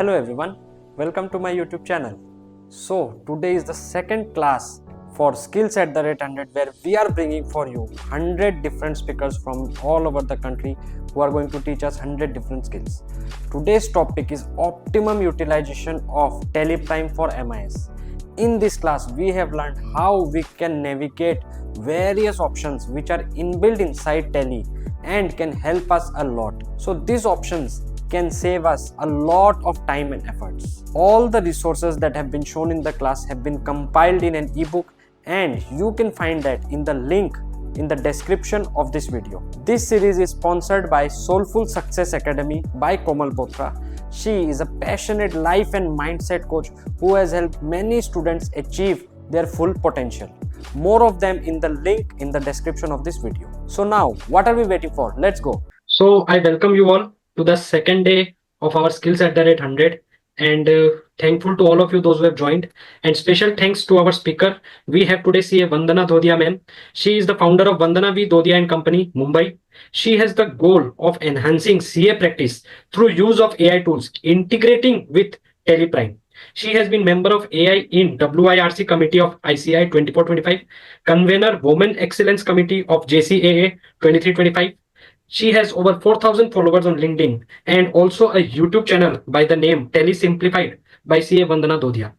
Hello everyone, welcome to my YouTube channel. So today is the second class for Skills at the Rate 100 where we are bringing for you 100 different speakers from all over the country who are going to teach us 100 different skills. Today's topic is optimum utilization of Teleprime for MIS. In this class we have learned how we can navigate various options which are inbuilt inside Tele and can help us a lot. So these options can save us a lot of time and efforts. All the resources that have been shown in the class have been compiled in an ebook and you can find that in the link in the description of this video. This series is sponsored by Soulful Success Academy by Komal Botra. She is a passionate life and mindset coach who has helped many students achieve their full potential. More of them in the link in the description of this video. So now, what are we waiting for? Let's go. So I welcome you all to the second day of our Skills at the Rate 100 and thankful to all of you those who have joined, and special thanks to our speaker. We have today CA Vandana Dhodia ma'am. She is the founder of Vandana V Dhodia and Company, Mumbai. She has the goal of enhancing CA practice through use of AI tools, integrating with Teleprime. She has been member of AI in WIRC Committee of ICI 24-25, convener Women Excellence Committee of JCAA 23-25. She has over 4,000 followers on LinkedIn and also a YouTube channel by the name Tele Simplified by CA Vandana Dhodia.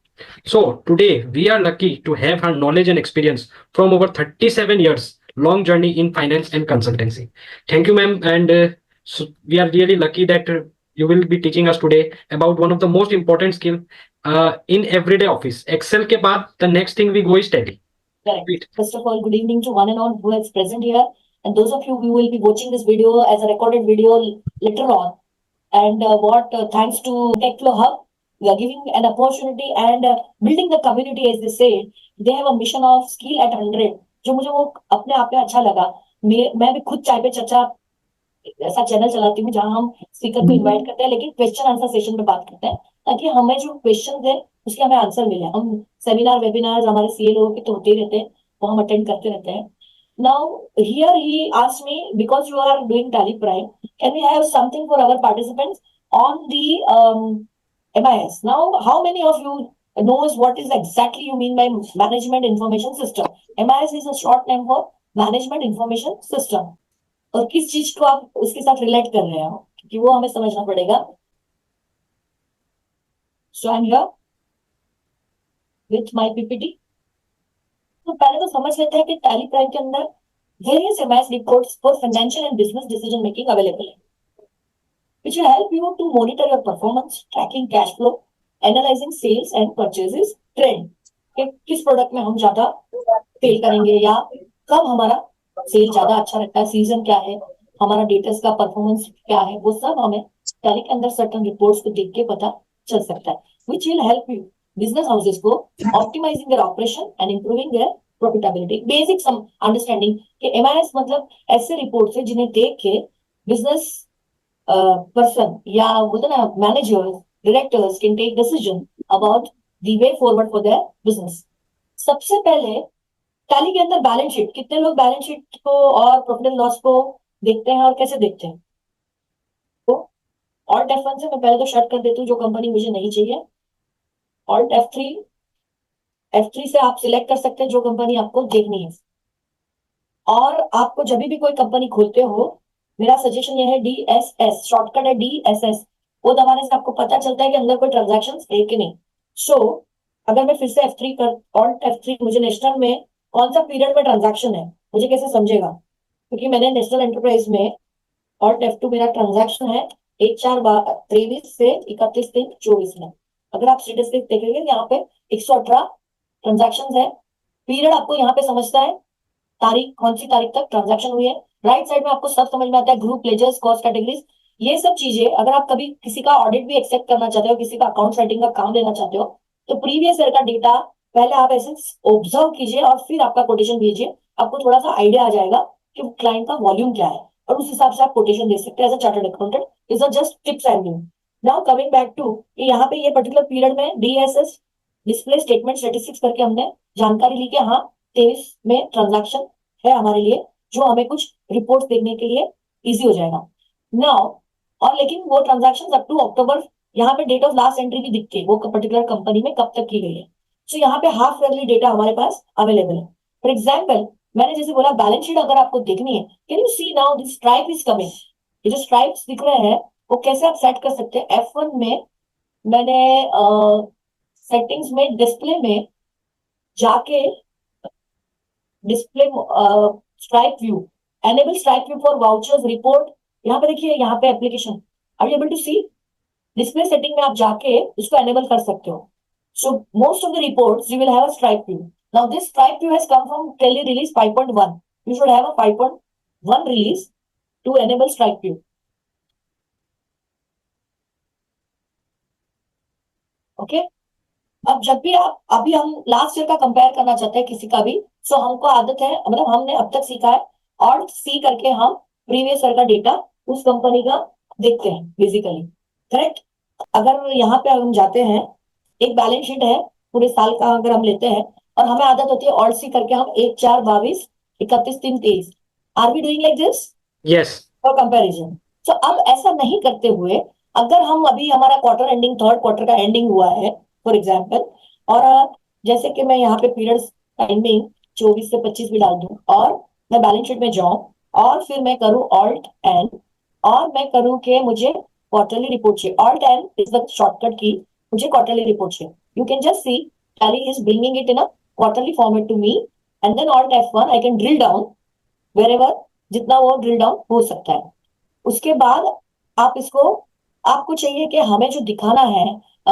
So today we are lucky to have her knowledge and experience from over 37 years long journey in finance and consultancy. Thank you, ma'am. And so we are really lucky that you will be teaching us today about one of the most important skill in everyday office. Excel ke baad, the next thing we go is Tele. Correct. First of all, good evening to one and all who is present here. And those of you who will be watching this video as a recorded video later on. And thanks to TechFlow Hub, we are giving an opportunity and building the community, as they say. They have a mission of skill at 100. जो मुझे वो अपने आप में अच्छा लगा. मैं भी खुद चाय पे चर्चा ऐसा चैनल चलाती हूँ जहाँ हम स्पीकर को इनवाइट करते हैं, लेकिन क्वेश्चन आंसर सेशन में बात करते हैं ताकि हमें जो क्वेश्चन है उसके हमें आंसर मिले. हम सेमिनार वेबिनार हमारे सीए लोगों के तो होते ही रहते हैं, वो हम अटेंड करते रहते हैं. Now here he asked me, because you are doing Teleprime, can we have something for our participants on the MIS? Now, how many of you knows what is exactly you mean by Management Information System? MIS is a short name for Management Information System. और किस चीज को आप उसके साथ relate कर रहे हो, क्योंकि वो हमें समझना पड़ेगा. So I'm here with my PPT. तो पहले तो समझ लेते हैं कि Teleprime के अंदर various MIS reports for financial and business decision making available है, which will help you to monitor your performance, tracking cash flow, analyzing sales and purchases trend. कि किस प्रोडक्ट में हम ज्यादा सेल करेंगे या कब हमारा सेल ज्यादा अच्छा रहता है, सीजन क्या है, हमारा डेटर्स का परफॉर्मेंस क्या है, वो सब हमें टैली के अंदर सर्टन रिपोर्ट्स को देख के पता चल सकता है, which will help you business houses को optimizing their operation and improving their profitability. Basic some understanding कि MIS मतलब ऐसे रिपोर्ट्स है जिन्हें देख के बिजनेस पर्सन या बोलते ना managers, directors can take decision about the way forward for their business. सबसे पहले टैली के अंदर बैलेंस शीट, कितने लोग बैलेंस शीट को और प्रॉफिट एंड लॉस को देखते हैं और कैसे देखते हैं? तो ऑल्ट F1 से मैं पहले तो शट कर देती हूँ जो कंपनी मुझे नहीं चाहिए. ऑल्ट F3 से आप सिलेक्ट कर सकते हैं जो कंपनी आपको देखनी है. और आपको जब भी कोई कंपनी खोलते हो, मेरा सजेशन ये है DSS, शॉर्टकट है DSS, वो दबाने से आपको पता चलता है कि अंदर कोई ट्रांजैक्शन है कि नहीं. सो अगर मैं फिर से F3 कर ऑल्ट F3, मुझे नेशनल में कौन सा पीरियड में ट्रांजैक्शन है मुझे कैसे समझेगा? क्योंकि मैंने नेशनल एंटरप्राइज में ऑल्ट F2 मेरा ट्रांजैक्शन है 1/4/23 से 31/3/24 में. अगर आप स्टेटस देखेंगे यहाँ पे 118 ट्रांजैक्शन है. पीरियड आपको यहाँ पे समझता है, तारीख कौन सी तारीख तक ट्रांजैक्शन हुई है. राइट साइड में आपको सब समझ में आता है, ग्रुप, लेजर्स, कॉस्ट कैटेगरीज, ये सब चीजें. अगर आप कभी किसी का ऑडिट भी एक्सेप्ट करना चाहते हो, किसी का अकाउंट राइटिंग का काम लेना चाहते हो, तो प्रीवियस ईयर का डेटा पहले आप ऐसे ऑब्जर्व कीजिए और फिर आपका कोटेशन भेजिए. आपको थोड़ा सा आइडिया आ जाएगा कि क्लाइंट का वॉल्यूम क्या है और उस हिसाब से आप कोटेशन दे सकते हैं as a chartered accountant. Is just tips I knew. Now coming back to, यहाँ पे ये पर्टिकुलर पीरियड में DSS डिस्प्ले स्टेटमेंट स्टेटिस्टिक्स करके हमने जानकारी ली कि हाँ 23 में ट्रांजैक्शन है हमारे लिए, जो हमें कुछ रिपोर्ट्स देखने के लिए इजी हो जाएगा. नाउ और लेकिन वो ट्रांजैक्शन अप टू अक्टूबर यहाँ पे डेट ऑफ लास्ट एंट्री भी दिखती है, वो पर्टिकुलर कंपनी में कब तक की गई है। सो यहाँ पे हाफ ईयरली डेटा हमारे पास अवेलेबल है। फॉर एग्जाम्पल, मैंने जैसे बोला बैलेंस शीट अगर आपको देखनी है, can you see now this stripe is coming. ये जो स्ट्राइप्स दिख रहे हैं वो कैसे आप सेट कर सकते हैं। F1 में मैंने सेटिंग्स में डिस्प्ले में जाके display stripe view, enable stripe view for vouchers report, यहाँ पे देखिए, यहाँ पे application, are you able to see? Display setting में आप जाके उसको एनेबल कर सकते हो। So most of the reports you will have a stripe view. Now this stripe view has come from Tally release 5.1। You should have a 5.1 release to enable stripe view. Okay, अब जब भी आप, अभी हम last year का compare करना चाहते हैं किसी का भी, सो हमको आदत है, मतलब हमने अब तक सीखा है ऑल्ट सी करके हम प्रीवियस ईयर का डेटा उस कंपनी का देखते हैं बेसिकली, करेक्ट। अगर यहाँ पे हम जाते हैं, एक बैलेंस शीट है पूरे साल का अगर हम लेते हैं, और हमें आदत होती है ऑल्ट सी करके हम 1, 4, 22, 31, 3, 23, are we doing like this Yes. For comparison? तो अब ऐसा नहीं करते हुए, अगर हम अभी हमारा क्वार्टर एंडिंग, थर्ड क्वार्टर का एंडिंग हुआ है फॉर एग्जाम्पल, और जैसे कि मैं यहाँ पे पीरियड्स एंडिंग 24 से 25 भी डाल दूं, और मैं बैलेंस शीट में जाऊं, और फिर मैं करूँ ऑल्ट एन, और मैं करूँ कि मुझे क्वार्टरली रिपोर्ट चाहिए, alt N is the shortcut key, मुझे क्वार्टरली रिपोर्ट चाहिए। You can just see Tally is bringing it in a quarterly format to me, and then alt F1 I can drill down wherever, जितना वो drill down हो सकता है। उसके बाद आप इसको, आपको चाहिए कि हमें जो दिखाना है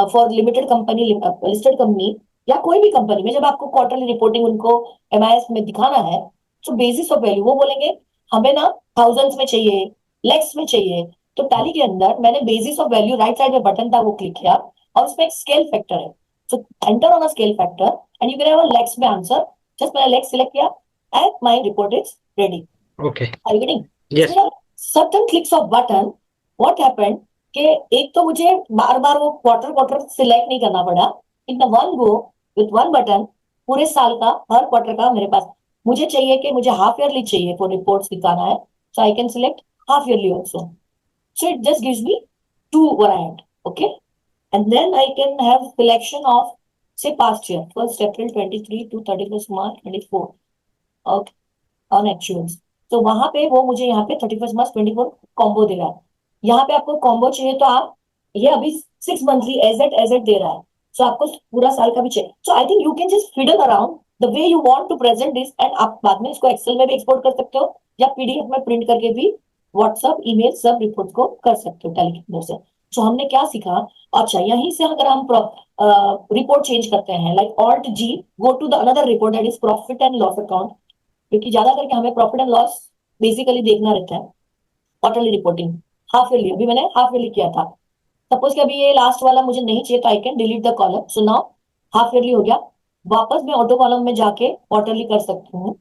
for limited company, listed company, या कोई भी कंपनी में, जब आपको क्वार्टरली रिपोर्टिंग उनको MIS में दिखाना है, तो बेसिस ऑफ वैल्यू वो बोलेंगे हमें ना थाउजेंड्स में चाहिए, लैक्स में चाहिए। तो टैली के अंदर मैंने basis of value, right side में बटन था वो क्लिक किया, और उसमें एक स्केल फैक्टर है, so enter on a scale factor and you can have a lakhs में आंसर। जस्ट मैंने लैक्स सिलेक्ट किया and my report is ready. Okay. Are you getting? Yes. Certain clicks of button, what happened कि एक तो मुझे बार बार वो quarter quarter select नहीं करना पड़ा, in the one go with one button पूरे साल का हर क्वार्टर का मेरे पास, मुझे चाहिए कि मुझे हाफ ईयरली चाहिए फॉर रिपोर्ट्स दिखाना है, so I can select half yearly also. So it just gives me two variant, okay? And then I can have selection of, say, past year, 1st April 23 to 31st March 24, okay, on actuals. तो वहां पे वो मुझे यहाँ पे 31st March 24 combo दे रहा है। यहाँ पे आपको कॉम्बो चाहिए तो आप, ये अभी 6 मंथली एज एट दे रहा है, सो आपको पूरा साल का भी चाहिए। So I think you can just fiddle around the way you want to present this, and आप बाद में इसको एक्सेल में भी एक्सपोर्ट कर सकते हो, या PDF में प्रिंट करके भी व्हाट्सअप, ईमेल, सब रिपोर्ट को कर सकते हो टैली के अंदर से। सो हमने क्या सीखा? अच्छा, यहीं से अगर हम रिपोर्ट चेंज करते हैं, like alt G, go to the another report that is profit and loss account, क्योंकि ज्यादा करके हमें प्रॉफिट एंड लॉस बेसिकली देखना रहता है। क्वार्टरली रिपोर्टिंग, हाफ ईयरली, अभी मैंने हाफ ईयरली किया था। सपोज कि अभी ये लास्ट वाला मुझे नहीं चाहिए, तो I can delete the column. So now half yearly हो गया, वापस मैं ऑटो कॉलम में जाके क्वार्टरली कर सकती हूँ,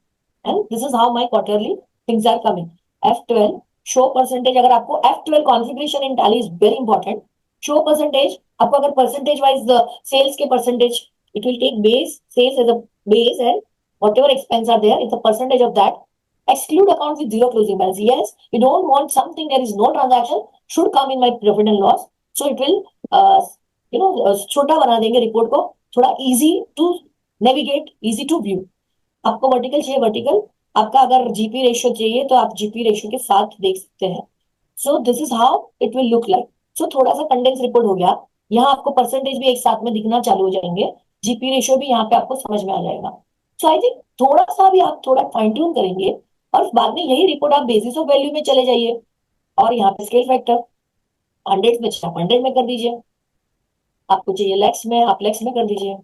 and this is how my quarterly things are coming. F12 show percentage, अगर आपको F12 configuration in Tally is very important. Show percentage, आपको अगर परसेंटेज वाइज सेल्स के percentage, it will take base sales as a base, and whatever expense are there, it's a percentage of that. Exclude account with zero closing balance. Yes, we don't want something there is no transaction should come in my profit and loss. So it will, छोटा बना देंगे report को, थोड़ा easy to navigate, easy to view. आपको vertical चाहिए vertical, आपका अगर GP ratio चाहिए तो आप GP रेशियो के साथ देख सकते हैं। So this is how it will look like. So थोड़ा सा कंडेंस रिपोर्ट हो गया, यहाँ आपको परसेंटेज भी एक साथ में दिखना चालू हो जाएंगे, GP रेशियो भी यहाँ पे आपको समझ में आ जाएगा। सो आई थिंक थोड़ा सा भी आप थोड़ा फाइन ट्यून करेंगे, और बाद में यही रिपोर्ट आप बेसिस ऑफ वैल्यू में चले जाइए, और यहाँ पे स्केल फैक्टर 100 में आप 100 में कर दीजिए, आपको चाहिए लैक्स में आप लैक्स में कर दीजिए।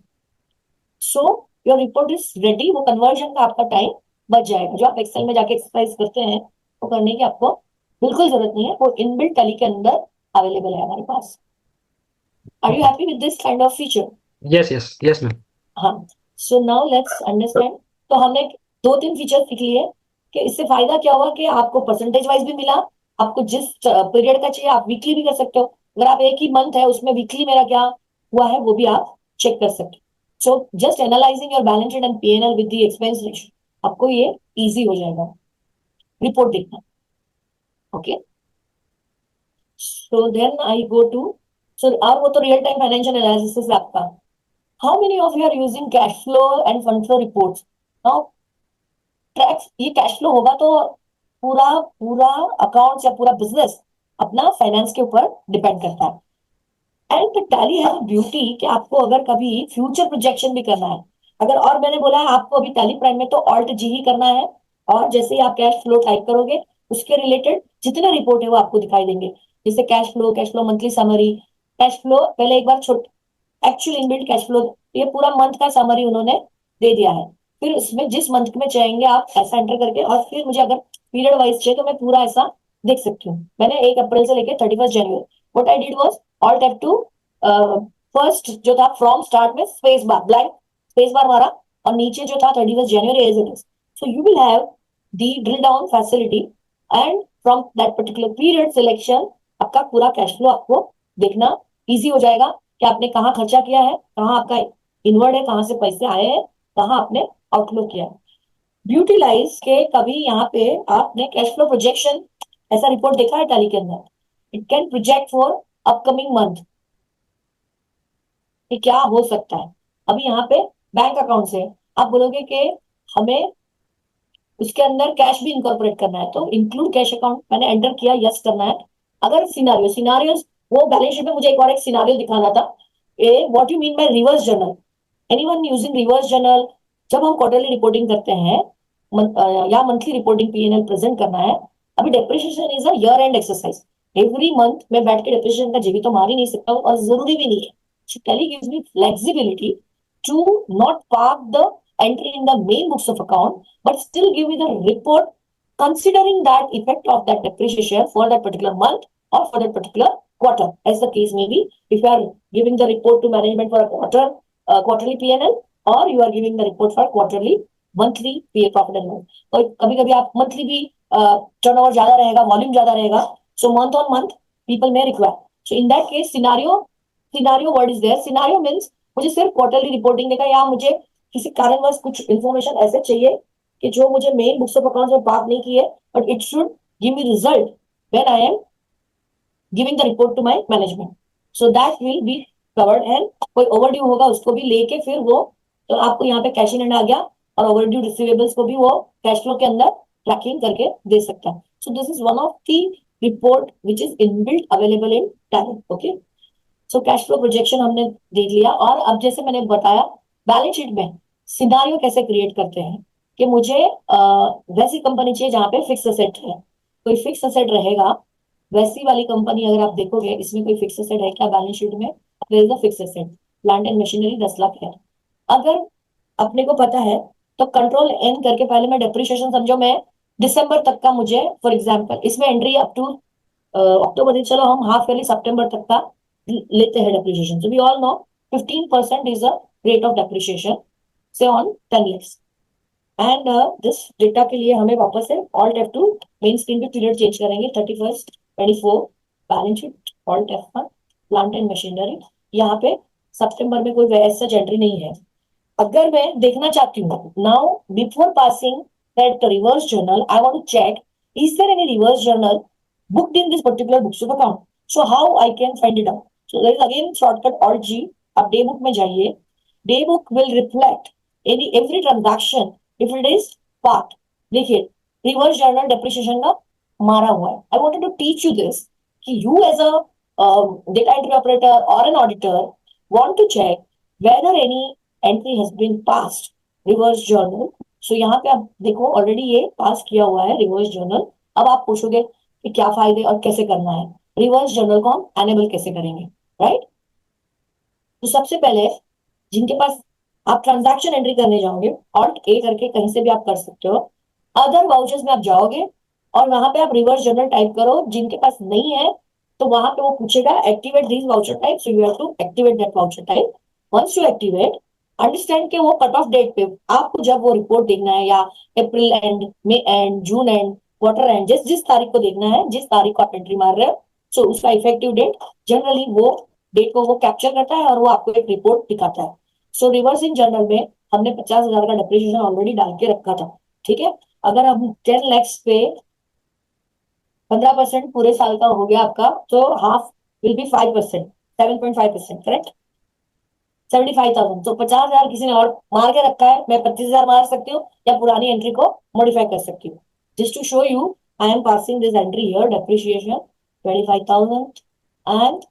So your report is ready. वो कन्वर्जन का आपका टाइम बच जाएगा, जो आप एक्सेल में जाके एक्सरसाइज करते हैं वो करने की आपको बिल्कुल जरूरत नहीं है, वो इनबिल्ट टैली के अंदर अवेलेबल है हमारे पास। Are you happy with this kind of feature? Yes, yes, yes, ma'am. हाँ, सो नाउ लेट्स अंडरस्टैंड। तो हमने 2-3 फीचर सीख लिए कि इससे फायदा क्या हुआ, कि आपको परसेंटेज वाइज भी मिला, आपको जिस पीरियड का चाहिए आप वीकली भी कर सकते हो, अगर आप एक ही मंथ है उसमें वीकली मेरा क्या हुआ है वो भी आप चेक कर सकते हो। So just analysing your balance sheet and P&L with the expense ratio, आपको ये इजी हो जाएगा रिपोर्ट देखना। Okay, so then I go to so और वो तो रियल टाइम फाइनेंशियल एनालिसिस है आपका. How many of you are using cash flow and fund flow reports? Now tracks, ये कैश फ्लो होगा तो पूरा पूरा अकाउंट्स या पूरा बिजनेस अपना फाइनेंस के ऊपर डिपेंड करता है. And the tally has beauty कि आपको अगर कभी फ्यूचर प्रोजेक्शन भी करना है, अगर, और मैंने बोला है आपको अभी टैली प्राइम में तो ऑल्ट जी ही करना है, और जैसे ही आप कैश फ्लो टाइप करोगे उसके रिलेटेड जितने रिपोर्ट है वो आपको दिखाई देंगे. जैसे cash flow monthly summary, cash flow पहले एक बार छोट एक्चुअल इनबिल्ट कैश फ्लो, ये पूरा मंथ का समरी उन्होंने दे दिया है. फिर उसमें जिस मंथ में चाहेंगे आप ऐसा एंटर करके, और फिर मुझे अगर पीरियड वाइज चाहिए तो मैं पूरा ऐसा देख सकती हूँ. मैंने 1 अप्रैल से लेकर 31 जनवरी, what I did was alt F2, first जो था फ्रॉम स्टार्ट में space bar, blank space bar मारा, और नीचे जो था 31 जनवरी as it is. So you will have the drill down facility, and from that particular period selection आपका पूरा कैश फ्लो आपको देखना इजी हो जाएगा कि आपने कहाँ खर्चा किया है, कहाँ आपका इनवर्ड है, कहाँ से पैसे आए हैं, कहाँ आपने आउटफ्लो किया है. ब्यूटिलाइज के कभी यहाँ पे आपने कैश फ्लो प्रोजेक्शन ऐसा रिपोर्ट देखा है टैली के अंदर? It can project for upcoming month कि क्या हो सकता है. अभी यहाँ पे बैंक अकाउंट से आप बोलोगे कि हमें उसके अंदर कैश भी इनकॉर्पोरेट करना है, तो इंक्लूड कैश अकाउंट मैंने एंटर किया, यस करना है. अगर सिनारियोस वो बैलेंस शीट में मुझे एक और एक सिनारियो दिखाना था. Uh what you mean by reverse journal? Anyone using reverse journal? जब हम क्वार्टरली रिपोर्टिंग करते हैं या मंथली रिपोर्टिंग पीएनएल प्रेजेंट करना है, अभी depreciation is a year end exercise. Every month मैं बैठ के डेप्रिसिएशन का जीवी तो मार ही नहीं सकता हूँ, और जरूरी भी नहीं है. So Tally gives me flexibility to not park the entry in the main books of account, but still give me the report considering that effect of that depreciation for that particular month or for that particular quarter, as the case may be. If you are giving the report to management for a quarterly P&L, or you are giving the report for quarterly, monthly PA profit and loss. तो कभी कभी आप monthly भी turnover ज्यादा रहेगा, volume ज्यादा रहेगा, so month on month people may require. So in that case scenario word is there. Scenario means मुझे सिर्फ क्वार्टरली रिपोर्टिंग देगा, या मुझे किसी कारणवश कुछ इन्फॉर्मेशन ऐसे चाहिए कि जो मुझे मेन बुक्स ऑफ अकाउंट्स में बात नहीं की है, but it should give me result when I am giving the report to my management. So that will be covered. And कोई ओवरड्यू होगा उसको भी लेके फिर वो, तो आपको यहाँ पे कैश इन हैंड आ गया, और ओवरड्यू रिसीवेबल्स को भी वो कैश फ्लो के अंदर ट्रैकिंग करके दे सकता है. सो this is one of the report which is inbuilt available in tally. Okay, so cash flow projection हमने देख लिया. और अब जैसे मैंने बताया बैलेंस शीट में सिनारियो कैसे क्रिएट करते हैं कि मुझे वैसी कंपनी चाहिए जहां पे फिक्स असेट है, कोई फिक्स असेट रहेगा. वैसी वाली कंपनी अगर आप देखोगे, इसमें कोई फिक्स असेट है क्या बैलेंस शीट में? There is a fix asset, plant and machinery 10 lakh है. अगर अपने को पता है तो कंट्रोल एन करके पहले मैं डेप्रिसिएशन समझो मैं दिसंबर तक का, मुझे फॉर एग्जांपल इसमें एंट्री अप टू अक्टूबर, चलो हम हाफ ईयरली सितंबर तक का लेते हैं depreciation. So we all know 15% is a rate of depreciation से on 10 years. And this data के लिए हमें वापस से ऑल्ट F2 मेन स्क्रीन पे पीरियड चेंज करेंगे. 31st 24 balance sheet alt F1 plant and machinery. यहाँ पे सितंबर में कोई ऐसा एंट्री नहीं है. अगर मैं देखना चाहती हूँ now before passing that reverse journal, I want to check is there any reverse journal booked in this particular books of account. So how I can find it out? So there is again shortcut Alt G. अब day book में जाइए. Day book will reflect any every transaction if it is part. देखिए reverse journal depreciation का मारा हुआ है. I wanted to teach you this कि you as a data entry operator or an auditor want to check whether any entry has been passed reverse journal. So यहाँ पे आप देखो ऑलरेडी ये पास किया हुआ है रिवर्स जर्नल. अब आप पूछोगे कि क्या फायदे और कैसे करना है, रिवर्स जर्नल को हम एनेबल कैसे करेंगे, राइट? तो सबसे पहले जिनके पास आप ट्रांजैक्शन एंट्री करने जाओगे, ऑल्ट ए करके कहीं से भी आप कर सकते हो. अदर वाउचर्स में आप जाओगे और वहां पे आप रिवर्स जर्नल टाइप करो. जिनके पास नहीं है तो वहां पे वो पूछेगा activate this voucher type, so you have to activate that voucher type. Once you activate, understand के वो कट ऑफ डेट पे आपको जब वो रिपोर्ट देखना है, या April end, May end, June end, quarter end, जिस तारीख को देखना है, जिस तारीख को आप एंट्री मार रहे हो, सो उसका इफेक्टिव डेट जनरली वो डेट को वो कैप्चर करता है और वो आपको एक रिपोर्ट दिखाता है. सो रिवर्सिंग जर्नल में हमने 50,000 का डेप्रिसिएशन ऑलरेडी डाल के रखा था. ठीक है, अगर हम 10 lakhs पे 15% पूरे साल का हो गया आपका, तो हाफ विल बी 5%. 7.5%, करेक्ट। 75,000, तो 50,000 किसी ने और मार के रखा है, मैं 25,000 मार सकती हूँ या पुरानी एंट्री को मॉडिफाई कर सकती हूँ। Just to show you I am passing this entry here, depreciation 25,000 and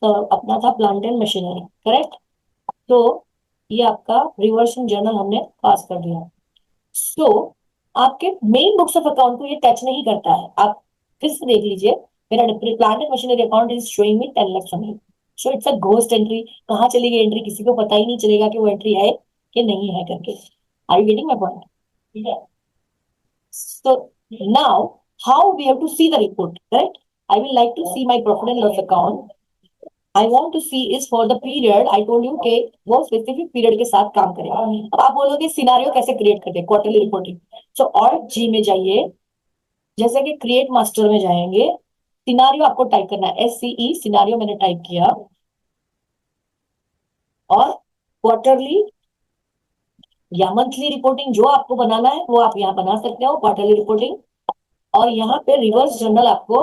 अपना था प्लांट एंड मशीनरी, करेक्ट। तो ये आपका रिवर्सिंग जर्नल हमने पास कर दिया। सो आपके मेन बुक्स ऑफ अकाउंट को ये टच नहीं करता है। आप फिर से देख लीजिए, मेरा plant and machinery account is showing me 10 lakh only. So it's a ghost entry. कहाँ चली गई एंट्री, किसी को पता ही नहीं चलेगा कि वो एंट्री है कि नहीं है करके। Are you getting my point? ठीक है। So now how we have to see the report, correct. I will like to see my profit and loss account. I want to see is for the period, I told you के वो specific period के साथ काम करेगा। अब आप बोलोगे scenario कैसे क्रिएट करते हैं, क्वार्टरली रिपोर्टिंग। सो और जी में जाइए, जैसे कि क्रिएट मास्टर में जाएंगे, सिनारियो आपको टाइप करना है, SCE सिनारियो मैंने टाइप किया, और क्वार्टरली या मंथली रिपोर्टिंग जो आपको बनाना है वो आप यहाँ बना सकते हो, क्वार्टरली रिपोर्टिंग। और यहाँ पे रिवर्स जर्नल आपको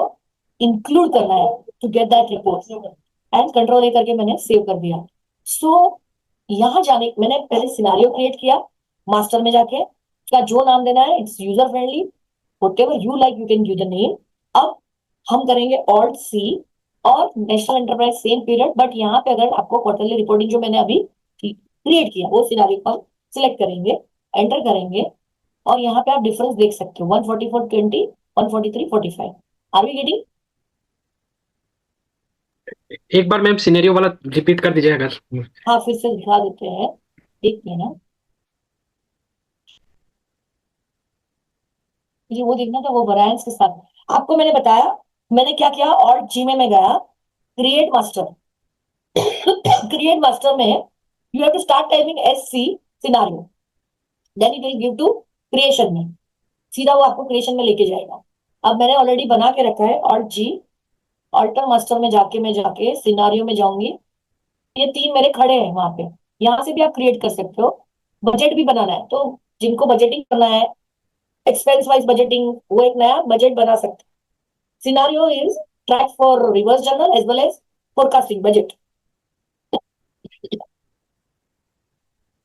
इंक्लूड करना है to get that report, and control A करके मैंने सेव कर दिया। सो यहाँ जाने मैंने पहले सिनारियो क्रिएट किया, मास्टर में जाके उसका जो नाम देना है it's user friendly, whatever you like you can give the name। अब हम करेंगे ऑल्ट सी और national enterprise same period, but यहाँ पे अगर आपको क्वार्टरली रिपोर्टिंग जो मैंने अभी क्रिएट किया वो सिनारियो पर सिलेक्ट करेंगे, एंटर करेंगे, और यहाँ पे आप डिफरेंस देख सकते हो 144.20, 143.45। Are we getting? एक बार मैम सिनेरियो वाला रिपीट कर दीजिए अगर। हाँ फिर से दिखा देते हैं, एक मिनट। ये वो देखना था वो वैरिएंस के साथ। आपको मैंने बताया मैंने क्या किया, और जी में मैं गया क्रिएट मास्टर। क्रिएट मास्टर में you have to start typing SC scenario, then it will give to creation में, सीधा वो आपको क्रिएशन में लेके जाएगा। अब मैंने ऑलरेडी बना के रखा है, ऑल्ट जी, ऑल्टर मास्टर में जाके मैं जाके सिनारियो में जाऊंगी, ये तीन मेरे खड़े हैं वहां पे। यहाँ से भी आप क्रिएट कर सकते हो। बजट भी बनाना है तो जिनको बजटिंग करना है, एक्सपेंस वाइज बजटिंग, वो एक नया बजट बना सकते हैं। Scenario is track for reverse journal as well as forecasting budget.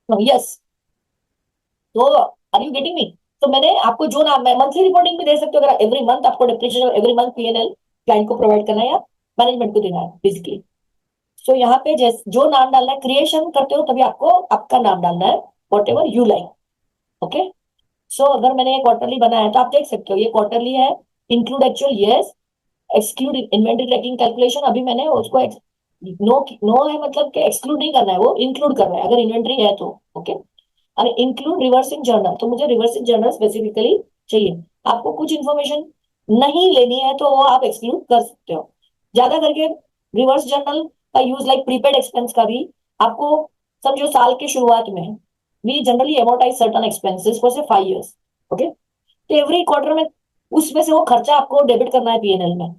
Yes, तो आर यू गेटिंग मी? तो मैंने आपको जो नाम, मैं मंथली रिपोर्टिंग भी दे सकते हो अगर एवरी मंथ आपको depression every month PNL client को प्रोवाइड करना है या मैनेजमेंट को देना है बेसिकली। सो यहाँ पे जैसे जो नाम डालना है, क्रिएशन करते हो तभी आपको आपका नाम डालना है, whatever you like. Okay. So अगर मैंने ये क्वार्टरली बनाया है तो आप देख सकते हो ये क्वार्टरली है, include actual yes, exclude inventory tracking calculation अभी मैंने उसको नो नो है, मतलब कि एक्सक्लूड नहीं करना है, वो इंक्लूड करना है अगर इन्वेंट्री है तो। ओके। और इंक्लूड रिवर्सिंग जर्नल, तो मुझे रिवर्सिंग जर्नल स्पेसिफिकली चाहिए। आपको कुछ इंफॉर्मेशन नहीं लेनी है तो वो आप एक्सक्लूड कर सकते हो। ज्यादा करके रिवर्स जर्नल का यूज लाइक प्रीपेड एक्सपेंस का भी आपको, समझो साल के शुरुआत में we generally amortise certain expenses for say 5 years। Okay. तो एवरी क्वार्टर में उसमें से वो खर्चा आपको डेबिट करना है PNL में,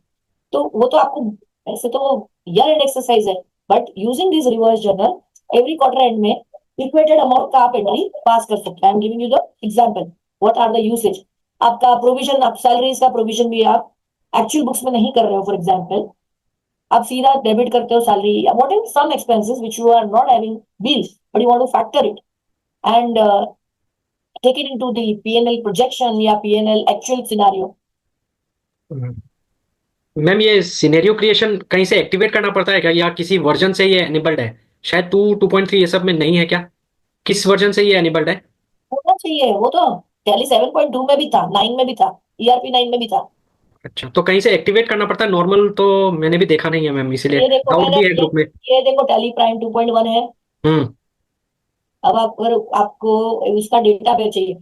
तो वो तो आपको ऐसे तो ईयर एंड एक्सरसाइज है, but using this reverse journal every quarter end में इक्वेटेड अमाउंट का आप एंट्री पास कर सकते हैं। I am giving you the example what are the usage. आपका प्रोविजन, आप सैलरीज का प्रोविजन भी आप एक्चुअल बुक्स में नहीं कर रहे हो, फॉर एग्जांपल आप सीधा डेबिट करते हो सैलरी या whatever some expenses which you are not having bills but you want to factor it and take it into the PNL projection या PNL एक्चुअल सिनेरियो। मैम ये scenario creation कहीं से activate करना पड़ता है क्या, या किसी वर्जन से ये एनेबल्ड है? शायद 2.3 ये सब में नहीं है क्या? किस वर्जन से ये एनेबल्ड है? होना चाहिए, वो तो टैली 7.2 में भी था, 9 में भी था, ERP 9 में भी था। अच्छा, तो कहीं से एक्टिवेट करना पड़ता है? नॉर्मल तो मैंने भी देखा नहीं है मैम, इसीलिए ये देखो डाउट मैंने भी है ग्रुप में। ये देखो टैली प्राइम 2.1 है। हम्म। अब आप अगर आपको उसका डेटा पे चाहिए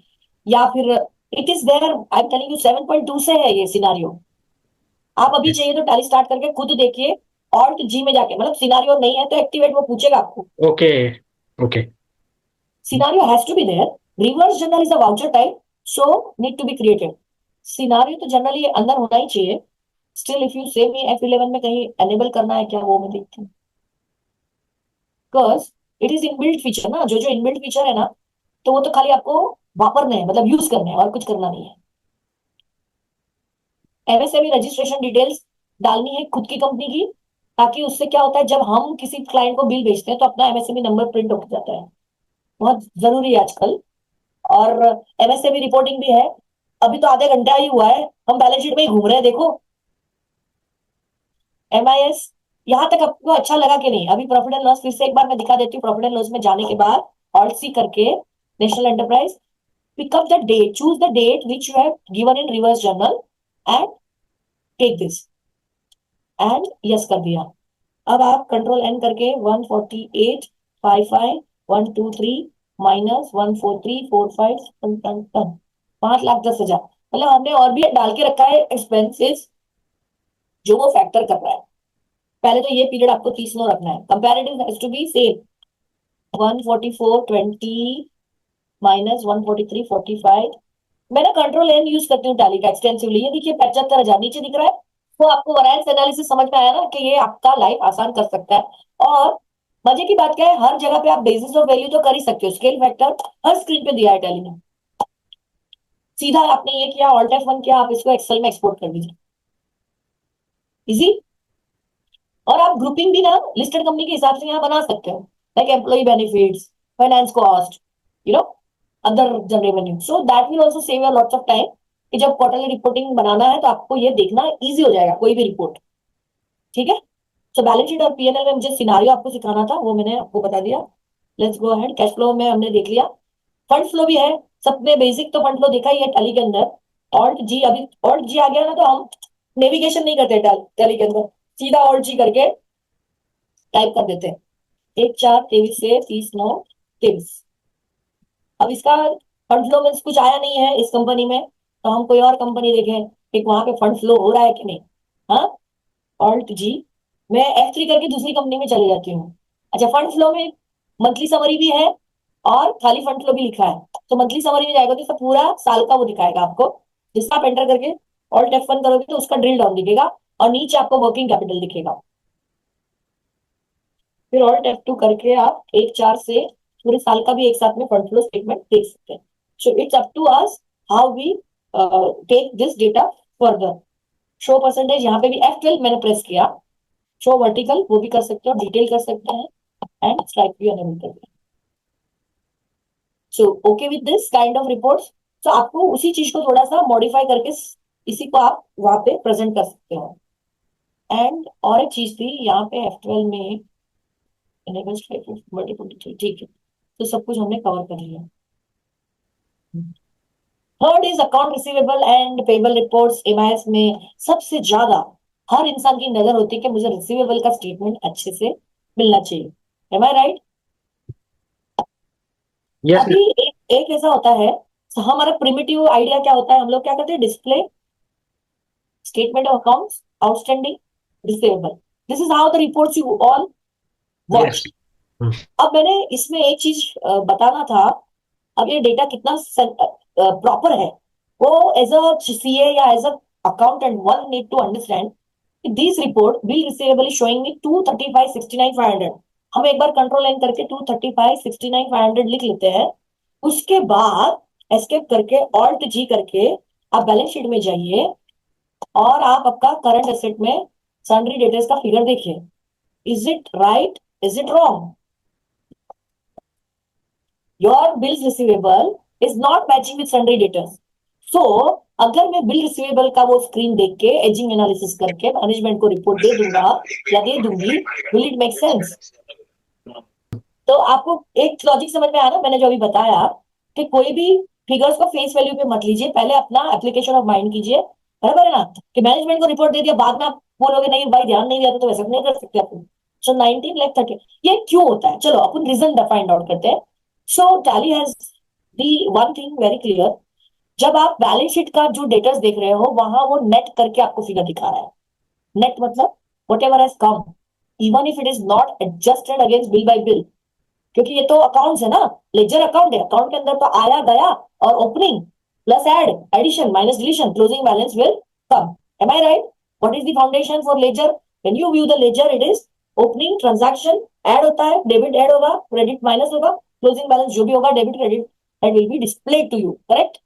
या फिर it is there, I am telling you 7.2 से है ये सिनारियो। आप अभी चाहिए तो टैली स्टार्ट करके खुद देखिए, ऑल्ट जी में जाके, मतलब सिनारियो नहीं है तो एक्टिवेट वो पूछेगा आपको। Okay okay. Scenario has to be there. Reverse journal is a voucher type, so need to be created. Scenario तो जनरली अंदर होना ही चाहिए। स्टिल इफ यू से मी F11 में कहीं एनेबल करना है क्या, वो मैं देखती हूँ, because it is inbuilt feature ना, जो जो इनबिल्ट फीचर है ना, तो वो तो खाली आपको वापरने हैं, मतलब यूज करने हैं और कुछ करना नहीं है। MSME रजिस्ट्रेशन डिटेल्स डालनी है खुद की कंपनी की, ताकि उससे क्या होता है, जब हम किसी क्लाइंट को बिल भेजते हैं तो अपना एमएसएमई नंबर प्रिंट हो जाता है, बहुत जरूरी है आजकल। और एमएसएमई रिपोर्टिंग भी है। अभी तो आधे घंटा ही हुआ है, हम बैलेंस शीट में ही घूम रहे हैं, देखो। एमआईएस, यहां तक आपको अच्छा लगा कि नहीं? अभी प्रॉफिट एंड लॉस फिर से एक बार मैं दिखा देती हूँ। प्रॉफिट एंड लॉस में जाने के बाद ऑल्ट सी करके national enterprise, pick up the date, choose the date which you have given in reverse journal and take this and yes कर दिया। अब आप कंट्रोल एन करके 148,55,123 माइनस 143,45 टन, 5,10,000, मतलब हमने और भी डाल के रखा है एक्सपेंसेस जो वो फैक्टर कर रहा है। पहले तो ये पीरियड आपको 30 रखना है, comparative has to be same. 144,20 minus 143,45, मैं ना कंट्रोल एन यूज करती हूँ टैली का एक्सटेंसिवली। ये देखिए 75,000 नीचे दिख रहा है, तो आपको वैरिएंस एनालिसिस समझ में आया ना कि ये आपका लाइफ आसान कर सकता है। और मजे की बात क्या है, हर जगह पे आप बेसिस ऑफ वैल्यू तो कर ही सकते हो, स्केल फैक्टर हर स्क्रीन पे दिया है टैली ने। सीधा आपने ये किया, ऑल्ट F1 किया, आप इसको एक्सेल में एक्सपोर्ट कर दीजिए, इजी। और आप ग्रुपिंग भी ना लिस्टेड कंपनी के हिसाब से यहाँ बना सकते हो, like employee benefits, finance cost, you know, other general revenue. So that will also save your lots of time कि जब क्वार्टरली रिपोर्टिंग बनाना है तो आपको ये देखना इजी हो जाएगा, कोई भी रिपोर्ट। ठीक है। सो बैलेंस शीट और पीएनएल में मुझे सिनारियो आपको सिखाना था, वो मैंने आपको बता दिया। Let's go ahead. Cash flow में हमने देख लिया, फंड फ्लो भी है। सबने बेसिक तो फंड फ्लो देखा ही है टैली के अंदर। ऑल्ट जी, अभी ऑल्ट जी आ गया ना तो हम नेविगेशन नहीं करते टैली के अंदर, सीधा ऑल्ट जी करके टाइप कर देते हैं। 1/4/23 से 30/9/23। अब इसका फंड फ्लो में कुछ आया नहीं है इस कंपनी में, तो हम कोई और कंपनी देखें कि वहां पे फंड फ्लो हो रहा है कि नहीं। हाँ, ऑल्ट जी, मैं F3 करके दूसरी कंपनी में चली जाती हूँ। अच्छा, फंड फ्लो में मंथली समरी भी है और खाली फंड फ्लो भी लिखा है। तो मंथली समरी में जाएगा तो सब पूरा साल का वो दिखाएगा आपको, जिसका आप एंटर करके ऑल्ट F1 करोगे तो उसका ड्रिल डाउन दिखेगा और नीचे आपको वर्किंग कैपिटल दिखेगा। फिर ऑल्ट F2 करके आप 1/4 से पूरे साल का भी एक साथ में फंड फ्लो स्टेटमेंट देख सकते हैं। So it's up to us how we take this data further. Show percentage, यहाँ पे भी F12 मैंने प्रेस किया। शो वर्टिकल वो भी कर सकते हो, डिटेल कर सकते हैं एंड स्ट्राइक भी अनेबल कर सकते हैं। So okay with this kind of reports. So आपको उसी चीज को थोड़ा सा मॉडिफाई करके इसी को आप वहां पे प्रेजेंट कर सकते हो। एंड और एक चीज थी यहाँ पे F12 में, एनेबल स्ट्राइक मल्टीपल, ठीक है। तो सब कुछ हमने कवर कर लिया। Third is account receivable and payable reports. MIS में सबसे ज्यादा हर इंसान की नजर होती है कि मुझे रिसीवेबल का स्टेटमेंट अच्छे से मिलना चाहिए। M I right? यस अभी एक ऐसा होता है, so हमारा प्रिमिटिव आइडिया क्या होता है, हम लोग क्या करते हैं, display statement of accounts outstanding receivable, this is how the reports you all yes. Watch. अब मैंने इसमें एक चीज बताना था। अब ये डेटा कितना प्रॉपर है, वो एज अ सीए या as a accountant one need to understand this report bill receivable is showing me 235,69,500। हम एक बार कंट्रोल एन करके 235,69,500 लिख लेते हैं। उसके बाद एस्केप करके ऑल्ट जी करके आप बैलेंस शीट में जाइए और आप आपका करंट एसेट में सन्ड्री डेटर्स का फिगर देखिए। Is it right, is it wrong? Your bills receivable is not matching with sundry debtors. So अगर मैं बिल रिसीवेबल का वो स्क्रीन देख के एजिंग एनालिसिस करके मैनेजमेंट को रिपोर्ट दे दूंगा या दे दूंगी, विल इट मेक सेंस? तो आपको एक लॉजिक समझ में आया ना मैंने जो अभी बताया, कि कोई भी फिगर्स को फेस वैल्यू पे मत लीजिए, पहले अपना एप्लीकेशन ऑफ माइंड कीजिए। बराबर है ना? कि मैनेजमेंट को रिपोर्ट दे दिया, बाद में आप बोलोगे नहीं भाई ध्यान नहीं दिया तो वैसा नहीं कर सकते अपन। सो 19,30,000 ये क्यों होता है, चलो अपन रीजन फाइंड आउट करते हैं। So Tally has the one thing very clear, जब आप बैलेंस शीट का जो डेटर्स देख रहे हो वहां वो नेट करके आपको फिगर दिखा रहा है। नेट मतलब what ever has come, even if it is not adjusted against bill bye bill, क्योंकि ये तो अकाउंट्स है ना, लेजर अकाउंट है, अकाउंट के अंदर तो आया गया और opening plus add addition minus deletion closing balance will come. Am I right? What is the foundation for ledger? When you view the ledger it is opening transaction, add होता है, debit add होगा, credit minus होगा, closing balance जो भी होगा debit credit that will be displayed to you, correct?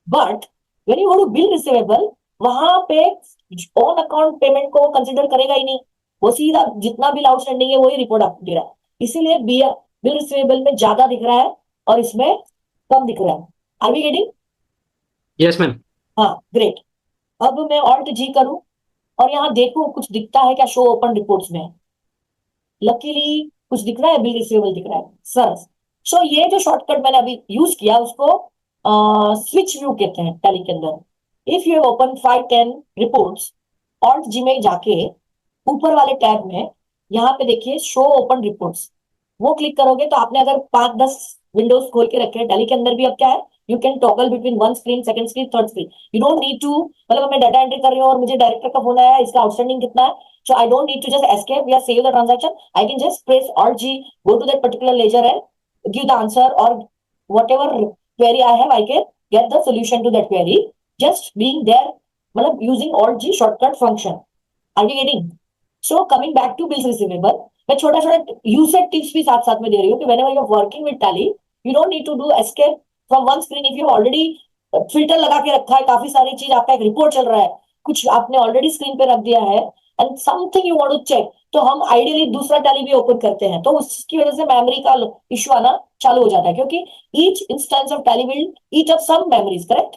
But when you go to bill receivable, वहां पे on account payment को कंसिडर करेगा ही नहीं, वो सीधा जितना बिल आउटस्टैंडिंग है वही रिपोर्ट आपको दे रहा है, इसीलिए बिल रिसीवेबल में ज्यादा दिख रहा है और इसमें कम दिख रहा है। Are we getting? Yes ma'am. हाँ, ग्रेट। अब मैं ऑल्ट जी करूं और यहाँ देखूं कुछ दिखता है क्या शो ओपन रिपोर्ट्स में। लकीली कुछ दिख रहा है, बिल रिसीवेबल दिख रहा है सर। सो ये जो शॉर्टकट मैंने अभी यूज किया उसको स्विच व्यू कहते हैं टैली के अंदर। If you have open 5-10 reports, alt G में जाके ऊपर वाले टैब में यहाँ पे देखिए शो ओपन रिपोर्ट्स, वो क्लिक करोगे तो आपने अगर 5-10 विंडोज खोल के रखे हैं टैली के अंदर भी, अब क्या है, you can toggle between one screen, second screen, third screen. You don't need to, मतलब मैं डाटा एंट्री कर रही हूँ और मुझे डायरेक्टर का फोन आया, इसका आउटस्टैंडिंग कितना है, so I don't need to just escape या save the transaction. I can just press Alt G, go to that particular ledger and give the answer, or whatever query I have, I can get the solution to that query just being there, मतलब using Alt G shortcut function. Are we getting? So coming back to bills receivable, मैं छोटा छोटा usage tips भी साथ साथ में दे रही हूँ कि whenever you're working with Tally, you don't need to do escape from one screen if you already filter लगा के रखा है, काफी सारी चीज, आपका एक रिपोर्ट चल रहा है, कुछ आपने ऑलरेडी स्क्रीन पे रख दिया है and something you want to check, तो हम आइडियली दूसरा टैली भी ओपन करते हैं, तो उसकी वजह से मेमोरी का इश्यू आना चालू हो जाता है, क्योंकि each instance of Tally will eat up some memories, correct?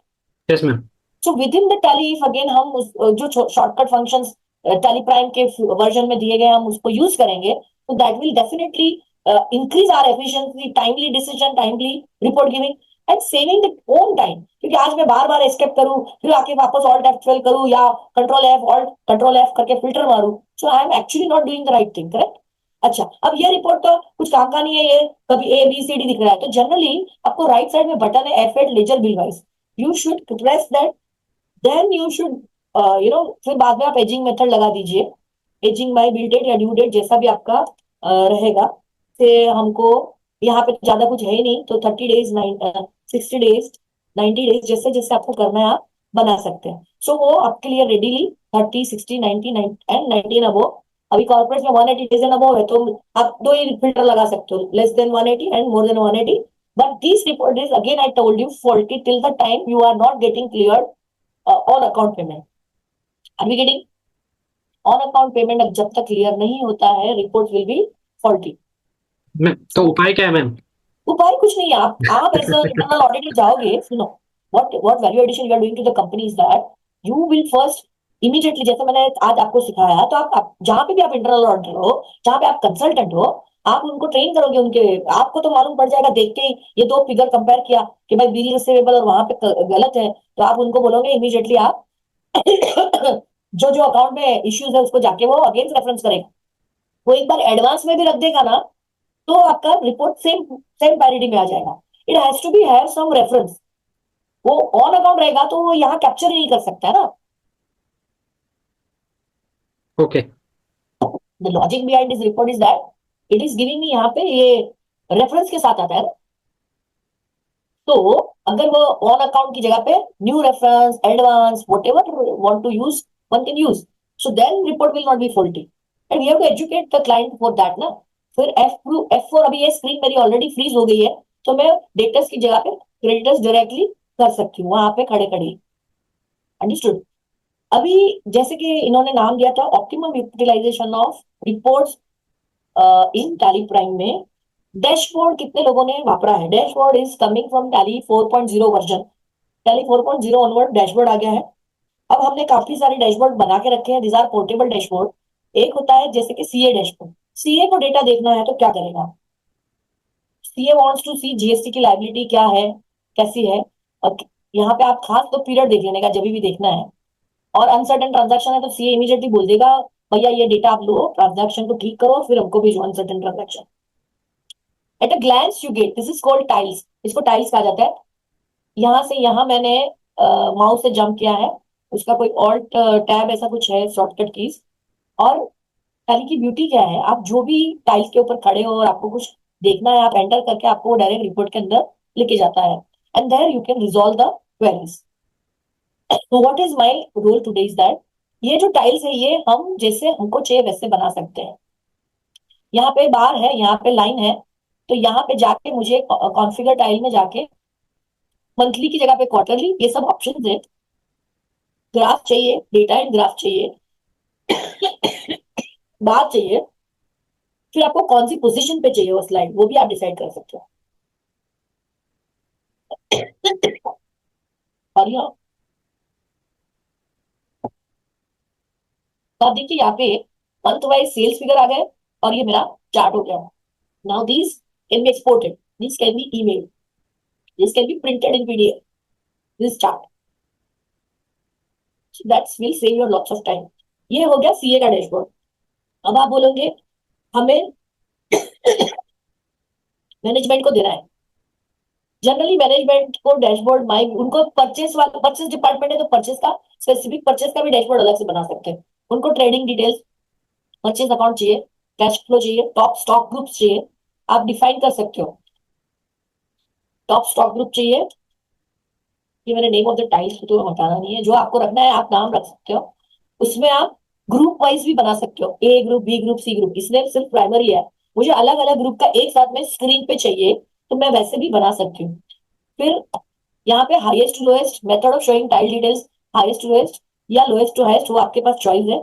Yes ma'am. So within the Tally, if again हम जो शॉर्टकट फंक्शंस टैली प्राइम के वर्जन में दिए गए हम उसको यूज करेंगे, तो that will definitely increase our efficiency, timely decision, timely report giving and saving the own time. क्योंकि आज मैं बार बार एस्केप करूं, फिर आके वापस ऑल्ट F12 करूं या control F alt control F करके फिल्टर मारूं, so I am actually not doing the right thing, correct? अच्छा, अब ये रिपोर्ट तो कुछ काम का नहीं है, ये कभी ए बी सी डी दिख रहा है, तो जनरली आपको राइट साइड में बटन है F8 ledger bill wise, you should press that, then you should फिर बाद में आप एजिंग मेथड लगा दीजिए, एजिंग बाय बिल डेट या ड्यू डेट जैसा भी आपका रहेगा, से हमको यहाँ पे ज्यादा कुछ है ही नहीं, तो 30 डेज, 60 डेज, 90 डेज, जैसे जैसे आपको करना है आप बना सकते हैं। सो वो आपके लिए रेडीली 30, 60, 90 एंड 19 अबो। अभी कॉर्पोरेट में 180 डेज एंड अबो है, तो आप दो ही फिल्टर लगा सकते हो, less than 180 and more than 180। But this report is again I told you faulty till the time you are not getting cleared on account payment. Are we getting? On account payment अब जब तक clear नहीं होता है, report will be faulty. Ma'am तो उपाय क्या है मैम? उपाय कुछ नहीं है, आप एज इंटरनल ऑडिटर जाओगे, सुनो, what value addition you are doing to the company is that you will first immediately, जैसे मैंने आज आपको सिखाया, तो आप जहां पे भी आप इंटरनल ऑडिटर हो, जहां पे आप कंसल्टेंट हो, आप उनको ट्रेन करोगे, उनके आपको तो मालूम पड़ जाएगा देख के ही, ये दो फिगर कंपेयर किया कि भाई बिल रिसीवेबल और वहां पे गलत है, तो आप उनको बोलोगे इमीडिएटली आप जो जो अकाउंट में इश्यूज है उसको जाके वो अगेंस्ट रेफरेंस करेगा, वो एक बार एडवांस में भी रख देगा ना, तो आपका रिपोर्ट सेम सेम पैरिटी में आ जाएगा। It has to be have some reference, वो ऑन अकाउंट रहेगा तो वो यहाँ कैप्चर ही नहीं कर सकता है ना। Okay. The logic behind this report is that it is giving me, यहाँ पे ये रेफरेंस के साथ आता है ना, तो अगर वो ऑन अकाउंट की जगह पे new reference, advance, whatever want to use, one can use, so then report will not be faulty and we have to educate the client for that ना। फिर F4, अभी ये स्क्रीन मेरी already freeze हो गई है, तो मैं डेटर्स की जगह पे क्रेडिटर्स डायरेक्टली कर सकती हूँ वहां पे खड़े खड़े। अंडरस्टूड? अभी जैसे कि इन्होंने नाम दिया था optimum utilization of reports in Tally Prime में, डैशबोर्ड कितने लोगों ने वापरा है? Dashboard is coming from Tally 4.0 version, Tally 4.0 onward dashboard आ गया है। अब हमने काफी सारे डैशबोर्ड बना के रखे हैं, दिस आर पोर्टेबल डैशबोर्ड। एक होता है जैसे कि सीए डैशबोर्ड, सीए को डेटा देखना है तो क्या करेगा, CA wants to see GST की लायबिलिटी क्या है, कैसी है, और यहाँ पे आप खास तो पीरियड देख लेने का जब भी देखना है, और अनसर्टेन ट्रांजैक्शन है तो सीए इमीडिएटली बोल देगा भैया ये डेटा आप लो, ट्रांजैक्शन को ठीक करो, फिर हमको भेजो uncertain transaction. At a glance you get, this is called tiles, इसको टाइल्स कहा जाता है। यहाँ से यहाँ मैंने माउस से जंप किया है, उसका कोई ऑल्ट टैब ऐसा कुछ है, शॉर्टकट कीज। और टैली की ब्यूटी क्या है, आप जो भी टाइल्स के ऊपर खड़े हो और आपको कुछ देखना है, आप एंटर करके आपको वो डायरेक्ट रिपोर्ट के अंदर लेके जाता है and there you can resolve the queries. तो what is my role today is that ये जो टाइल्स है ये हम जैसे हमको चाहिए वैसे बना सकते हैं। यहाँ पे बार है, यहाँ पे लाइन है, तो यहाँ पे जाके मुझे कॉन्फ़िगर टाइल में जाके मंथली की जगह पे क्वार्टरली, ये सब ऑप्शन है। ग्राफ चाहिए, डेटा एंड ग्राफ चाहिए, बात चाहिए, फिर आपको कौन सी पोजीशन पे चाहिए वो स्लाइड, वो भी आप डिसाइड कर सकते हो। और ये तो आप देखिए यहाँ पे मंथ वाइज सेल्स फिगर आ गए, और ये मेरा चार्ट हो गया। Now these can be exported, this can be email, this can be printed in PDF, this chart, that's will save your lots of time. ये हो गया सीए का डैशबोर्ड। अब आप बोलोगे हमें मैनेजमेंट को देना है। जनरली मैनेजमेंट को डैशबोर्ड माई उनको परचेस वाला, परचेस डिपार्टमेंट है तो परचेस का स्पेसिफिक परचेस का भी डैशबोर्ड अलग से बना सकते हैं। उनको ट्रेडिंग डिटेल्स, परचेस अकाउंट चाहिए, कैश फ्लो चाहिए, टॉप स्टॉक ग्रुप्स चाहिए, आप डिफाइन कर सकते हो। टॉप स्टॉक ग्रुप चाहिए, ये मैंने नेम ऑफ द टाइल्स तो हटाना नहीं है, जो आपको रखना है आप नाम रख सकते हो। उसमें आप ग्रुप वाइज भी बना सकते हो, A group, B group, C group. इसलिए सिर्फ प्राइमरी है, मुझे अलग अलग ग्रुप का एक साथ में स्क्रीन पे चाहिए तो मैं वैसे भी बना सकती हूँ। फिर यहाँ पे highest to lowest, method of showing tile details, highest to lowest या लोएस्ट टू हाईएस्ट, वो आपके पास चॉइस है।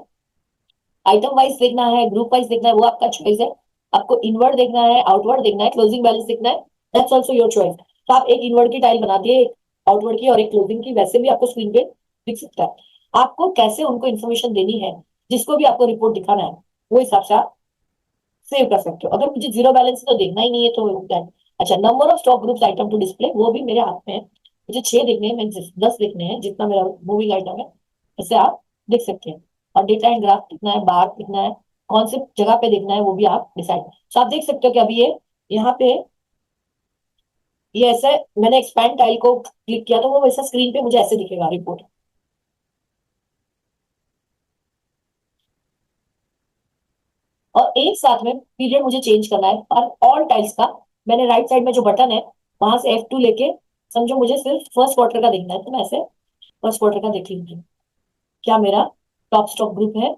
आइटम वाइज देखना है, ग्रुप वाइज देखना है, वो आपका चॉइस है। आपको इनवर्ड देखना है, आउटवर्ड देखना है, क्लोजिंग बैलेंस देखना है, दैट्स आल्सो योर चॉइस। तो आप एक इनवर्ड की टाइल बना दिए, एक आउटवर्ड की और एक क्लोजिंग की, वैसे भी आपको स्क्रीन पे दिख सकता है। आपको कैसे उनको इन्फॉर्मेशन देनी है, जिसको भी आपको रिपोर्ट दिखाना है, वो हिसाब से आप सेव कर सकते हो। अगर मुझे जीरो बैलेंस तो देखना ही नहीं है तो क्या है? अच्छा, number of stock groups item to display, वो भी मेरे हाथ में है। मुझे 6 देखने हैं, मैं 10 देखने हैं, जितना मेरा मूविंग आइटम है ऐसे आप देख सकते हैं। और डेटा एंड ग्राफ कितना है, बार कितना है, कौन से जगह पे देखना है, वो भी आप डिसाइड। तो आप देख सकते हो कि अभी ये यहाँ पे ये ऐसे, मैंने एक्सपैंड टाइल को क्लिक किया तो वो वैसा स्क्रीन पे मुझे ऐसे दिखेगा रिपोर्ट। और एक साथ में पीरियड मुझे चेंज करना है और ऑल टाइल्स का, मैंने राइट साइड में जो बटन है वहां से F2 लेके, समझो मुझे सिर्फ फर्स्ट क्वार्टर का देखना है तो मैं ऐसे फर्स्ट क्वार्टर का देख लूंगी। क्या मेरा टॉप स्टॉक ग्रुप है,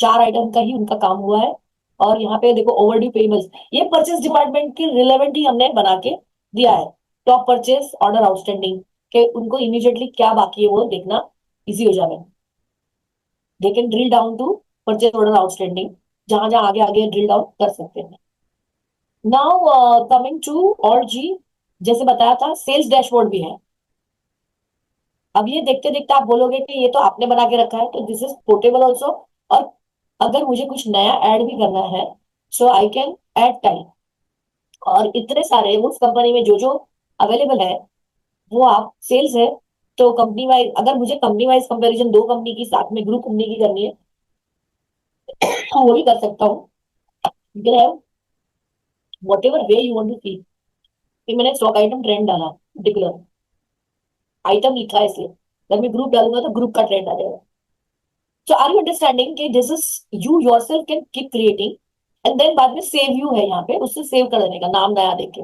4 आइटम का ही उनका काम हुआ है। और यहाँ पे देखो ओवरड्यू पेबल्स, ये परचेस डिपार्टमेंट की रिलेवेंट ही हमने बना के दिया है। टॉप परचेस ऑर्डर आउटस्टैंडिंग के उनको इमीडिएटली क्या बाकी है वो देखना इजी हो जाए। They can drill down to purchase order outstanding, जहां जहां आगे आगे ड्रिल डाउन कर सकते हैं। नाउ कमिंग टू और जी, जैसे बताया था सेल्स डैशबोर्ड भी है। अब ये देखते देखते आप बोलोगे कि ये तो आपने बना के रखा है, तो दिस इज पोर्टेबल ऑल्सो। और अगर मुझे कुछ नया ऐड भी करना है, so I can add time. और इतने सारे उस कंपनी में जो जो अवेलेबल है वो आप सेल्स है, तो कंपनी वाइज अगर मुझे कंपनी वाइज कंपैरिजन दो कंपनी की साथ में ग्रुप कंपनी की करनी है तो वो भी कर सकता हूँ। Whatever way you want to see. फिर मैंने स्टॉक आइटम ट्रेंड डाला, पर्टिकुलर आइटम लिखा है इसलिए, अगर मैं ग्रुप डालूंगा तो ग्रुप का ट्रेंड आ जाएगा। सो आर यू अंडरस्टैंडिंग कि this is, you yourself can keep creating and then बाद में सेव यू है यहाँ पे, उससे सेव कर देने का नाम नया देके।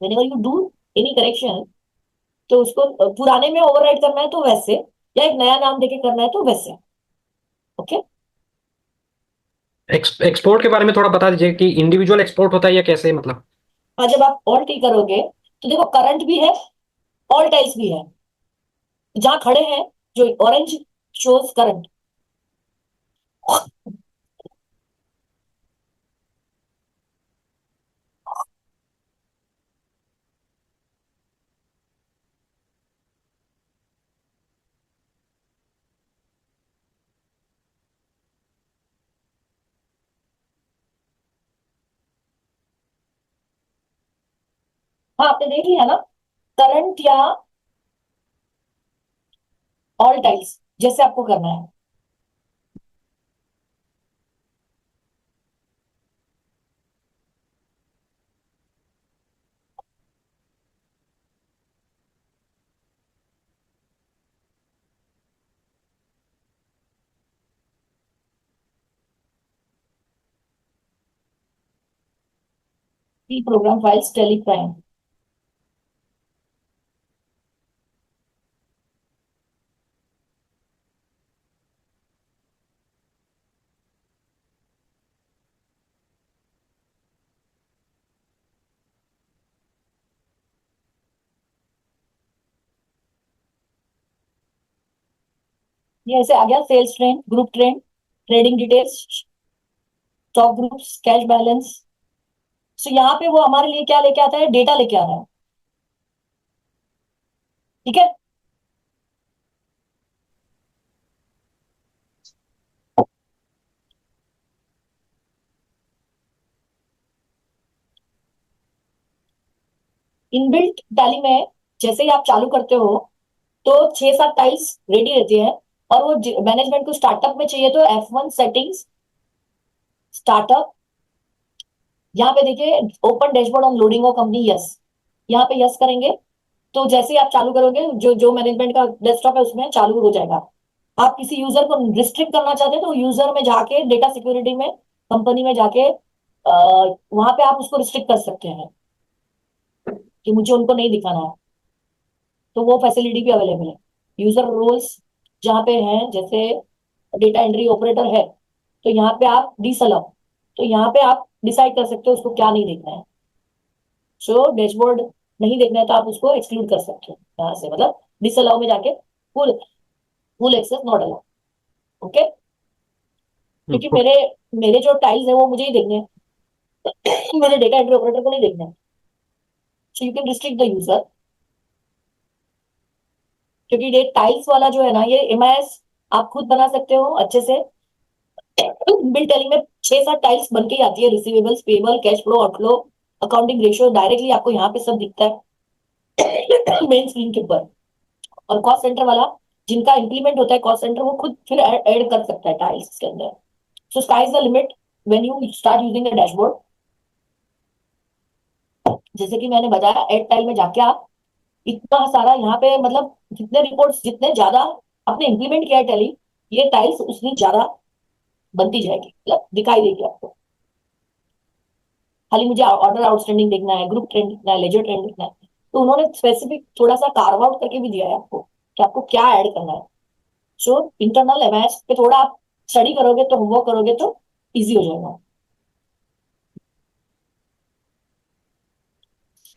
Whenever you do any correction, तो उसको पुराने में ओवरराइट करना है तो वैसे, या एक नया नाम देके करना है तो वैसे। ओके। एक्सपोर्ट के बारे में थोड़ा बता दीजिए कि इंडिविजुअल एक्सपोर्ट होता है या कैसे, मतलब। हाँ, जब आप ऑल टी करोगे तो देखो करंट भी है, ऑल टाइल्स भी है। जहां खड़े हैं जो ऑरेंज शोज करंट। हाँ, आपने देख लिया ना, करंट या ऑल टाइल्स, जैसे आपको करना है। Program files Tally Prime. ये ऐसे आ गया sales trend, group trend, trading details, stock groups, cash balance. So यहाँ पे वो हमारे लिए क्या लेके आता है, डेटा लेके आ रहा है। ठीक है, इनबिल्ट टैली में जैसे ही आप चालू करते हो तो 6-7 टाइल्स रेडी रहती है, और वो मैनेजमेंट को स्टार्टअप में चाहिए तो F1 सेटिंग्स, स्टार्टअप, यहाँ पे देखिए open dashboard on loading of company, yes, यहाँ पे यस करेंगे तो जैसे ही आप चालू करोगे जो जो मैनेजमेंट का डेस्कटॉप है उसमें चालू हो जाएगा। आप किसी यूजर को रिस्ट्रिक्ट करना चाहते हैं तो यूजर में जाके डेटा सिक्योरिटी में कंपनी में जाके वहां पे आप उसको रिस्ट्रिक्ट कर सकते हैं कि मुझे उनको नहीं दिखाना है, तो वो फैसिलिटी भी अवेलेबल है। यूजर रोल्स जहाँ पे हैं, जैसे डेटा एंट्री ऑपरेटर है तो यहाँ पे आप डिसअलाउ, तो यहाँ पे आप डिसाइड कर सकते हो उसको क्या नहीं देखना है। सो डैशबोर्ड नहीं देखना है तो आप उसको एक्सक्लूड कर सकते हो यहाँ से, मतलब डिसअलाउ में जाके full full access not allow. Okay, क्योंकि मेरे मेरे जो टाइल्स है वो मुझे ही देखने हैं, मेरे डेटा एंट्री ऑपरेटर को नहीं देखना है। So you can restrict the user, क्योंकि ये टाइल्स वाला जो है ना, ये एमआईएस आप खुद बना सकते हो अच्छे से। बिल टेलिंग में 6-7 टाइल्स बन के ही आती है, receivables, payable, cash flow, outflow, accounting ratio, directly आपको यहाँ पे सब दिखता है मेन स्क्रीन के ऊपर। और कॉस्ट सेंटर वाला जिनका इंप्लीमेंट होता है कॉस्ट सेंटर, वो खुद फिर ऐड कर सकता है टाइल्स के अंदर। So sky is the limit when you start using the dashboard. जैसे कि मैंने बताया, एड टाइल में जाके आप इतना सारा यहाँ पे, मतलब जितने रिपोर्ट्स जितने ज्यादा आपने इंप्लीमेंट किया है टैली, ये टाइल्स उतनी ज्यादा बनती जाएगी, मतलब दिखाई देगी आपको। खाली मुझे ऑर्डर आउटस्टैंडिंग देखना है, ग्रुप ट्रेंड देखना है, लेजर ट्रेंड देखना है, तो उन्होंने स्पेसिफिक थोड़ा सा कार्व आउट करके भी दिया है आपको कि आपको क्या ऐड करना है। सो इंटरनल एमआईएस पे थोड़ा आप स्टडी करोगे तो, होमवर्क करोगे तो इजी हो जाएगा।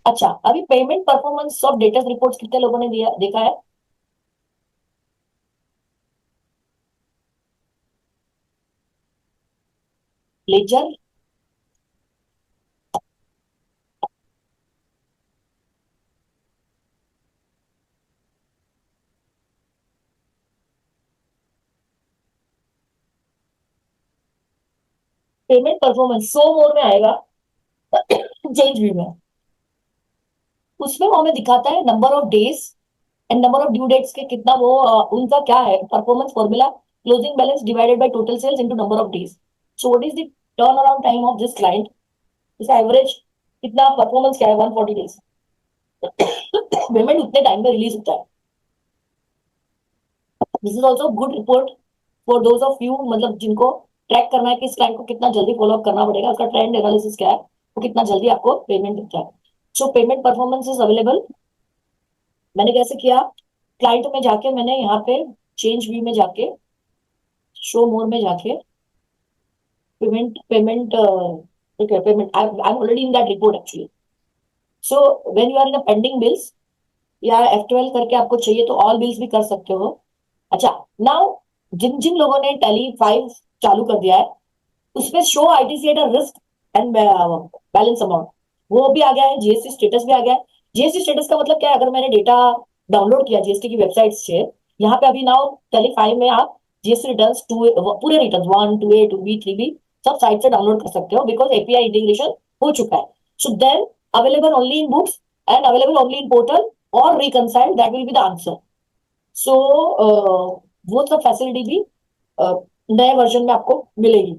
अच्छा, अभी payment performance of data reports कितने लोगों ने दिया देखा है? लेजर, पेमेंट परफॉर्मेंस 100 मोर में आएगा चेंज व्यू में। उसमें वो हमें दिखाता है number of days and number of due dates के कितना वो उनका क्या है performance formula, closing balance divided by total sales into number of days. So what is the turn around time of this client, इसका एवरेज कितना performance क्या है, 140 डेज। पेमेंट उतने टाइम में रिलीज होता है। This is also good report for those of you, मतलब जिनको ट्रैक करना है कि इस क्लाइंट को कितना जल्दी फॉलो अप करना पड़ेगा, उसका ट्रेंड एनालिसिस क्या है, वो कितना जल्दी आपको पेमेंट देता है। सो पेमेंट परफॉर्मेंस इज अवेलेबल। मैंने कैसे किया, क्लाइंट में जाके मैंने यहाँ पे चेंज व्यू में जाके, शो मोर में जाके, payment payment okay, payment I'm already in that report actually. So when you are in a pending bills या F12 करके आपको चाहिए तो ऑल बिल्स भी कर सकते हो। अच्छा, नाउ जिन जिन लोगों ने टैली 5 चालू कर दिया है उसमें show ITC at a risk and balance amount, वो भी आ गया है, जीएसटी स्टेटस भी आ गया है। जीएसटी स्टेटस का मतलब क्या है, अगर मैंने डेटा डाउनलोड किया जीएसटी की वेबसाइट से, यहाँ पे अभी नाउ टैली 5 में आप जीएसटी रिटर्न्स पूरे रिटर्न 1, 2A, 2B, 3B सब साइट से डाउनलोड कर सकते हो, बिकॉज एपीआई इंटीग्रेशन हो चुका है। So then available only in books and available only in portal और reconcile, that will be the answer. So वो सब फैसिलिटी भी नए वर्जन में आपको मिलेगी।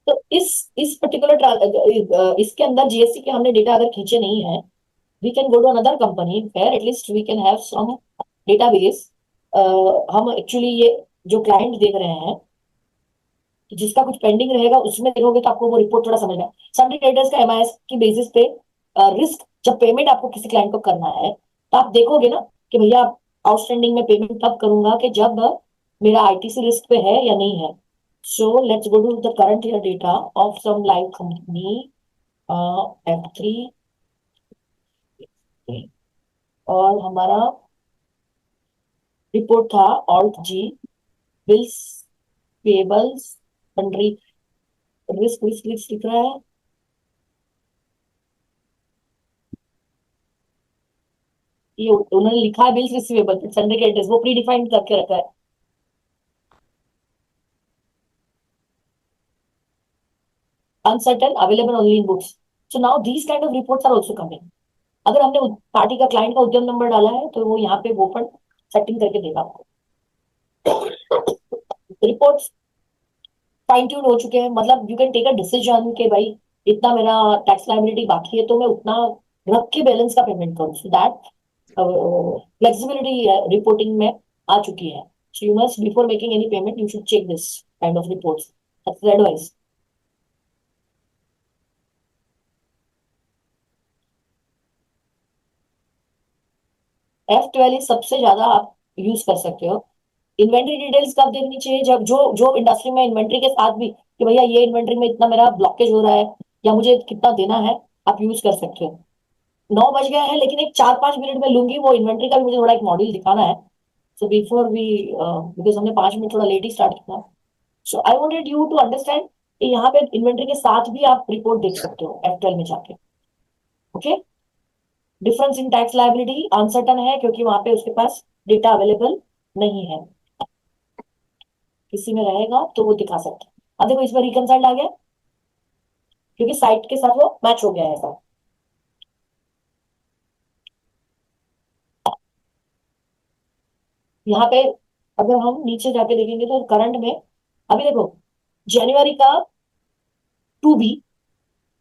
तो इस पर्टिकुलर इसके अंदर जीएसटी के हमने डेटा अगर खींचे नहीं है, we can go to another company where at least we can have some database. हम एक्चुअली ये जो क्लाइंट देख रहे हैं, जिसका कुछ पेंडिंग रहेगा उसमें देखोगे तो आपको वो रिपोर्ट थोड़ा समझ में आए। सन्डे ट्रेडर्स का एमआईएस की बेसिस पे रिस्क, जब पेमेंट आपको किसी क्लाइंट को करना है तो आप देखोगे ना कि भैया आउटस्टैंडिंग में पेमेंट तब करूंगा कि जब मेरा आईटीसी रिस्क पे है या नहीं है। So let's go to the current year data of some live company F3। और हमारा रिपोर्ट था Alt G, bills, payables, sundry, risk risk risk लिख रहा है। ये उन्होंने लिखा है बिल्स रिसीवेबल, सन्ड्री क्रेडिटर्स, वो प्री डिफाइंड करके रखा है। Uncertain, available only in books. So now these kind of reports are also coming. अगर हमने पार्टी का, क्लाइंट का उद्यम नंबर डाला है तो वो यहाँ पे वो पर सेटिंग करके देगा आपको। रिपोर्ट्स फाइन ट्यून हो चुके हैं, मतलब you can take a decision कि भाई इतना मेरा टैक्स लायबिलिटी बाकी है तो मैं उतना रख के बैलेंस का पेमेंट करूँ। सो दैट फ्लेक्सिबिलिटी रिपोर्टिंग में आ चुकी है। So you must, before making any payment, you should check this kind of reports. That's advice. F12 सबसे ज्यादा आप यूज कर सकते हो। इन्वेंट्री डिटेल्स कब देखनी चाहिए? जब जो जो इंडस्ट्री में इन्वेंट्री के साथ भी कि भैया ये इन्वेंट्री में इतना मेरा ब्लॉकेज हो रहा है या मुझे कितना देना है, आप यूज कर सकते हो। 9 बज गया है, लेकिन एक 4-5 मिनट में लूंगी, वो इन्वेंट्री का भी मुझे थोड़ा एक मॉड्यूल दिखाना है। सो बिफोर वी, बिकॉज हमने 5 मिनट थोड़ा लेट ही स्टार्ट किया। So I wanted you to understand कि यहाँ पे इन्वेंट्री के साथ भी आप रिपोर्ट देख सकते हो F12 में जाके। Okay, difference in tax liability uncertain है क्योंकि वहां पे उसके पास डेटा अवेलेबल नहीं है। किसी में रहेगा तो वो दिखा सकते हैं। अब देखो इसमें रिकंसाइल्ड आ गया क्योंकि साइट के साथ वो मैच हो गया है ऐसा। यहाँ पे अगर हम नीचे जाके देखेंगे तो करंट में अभी देखो जनवरी का 2B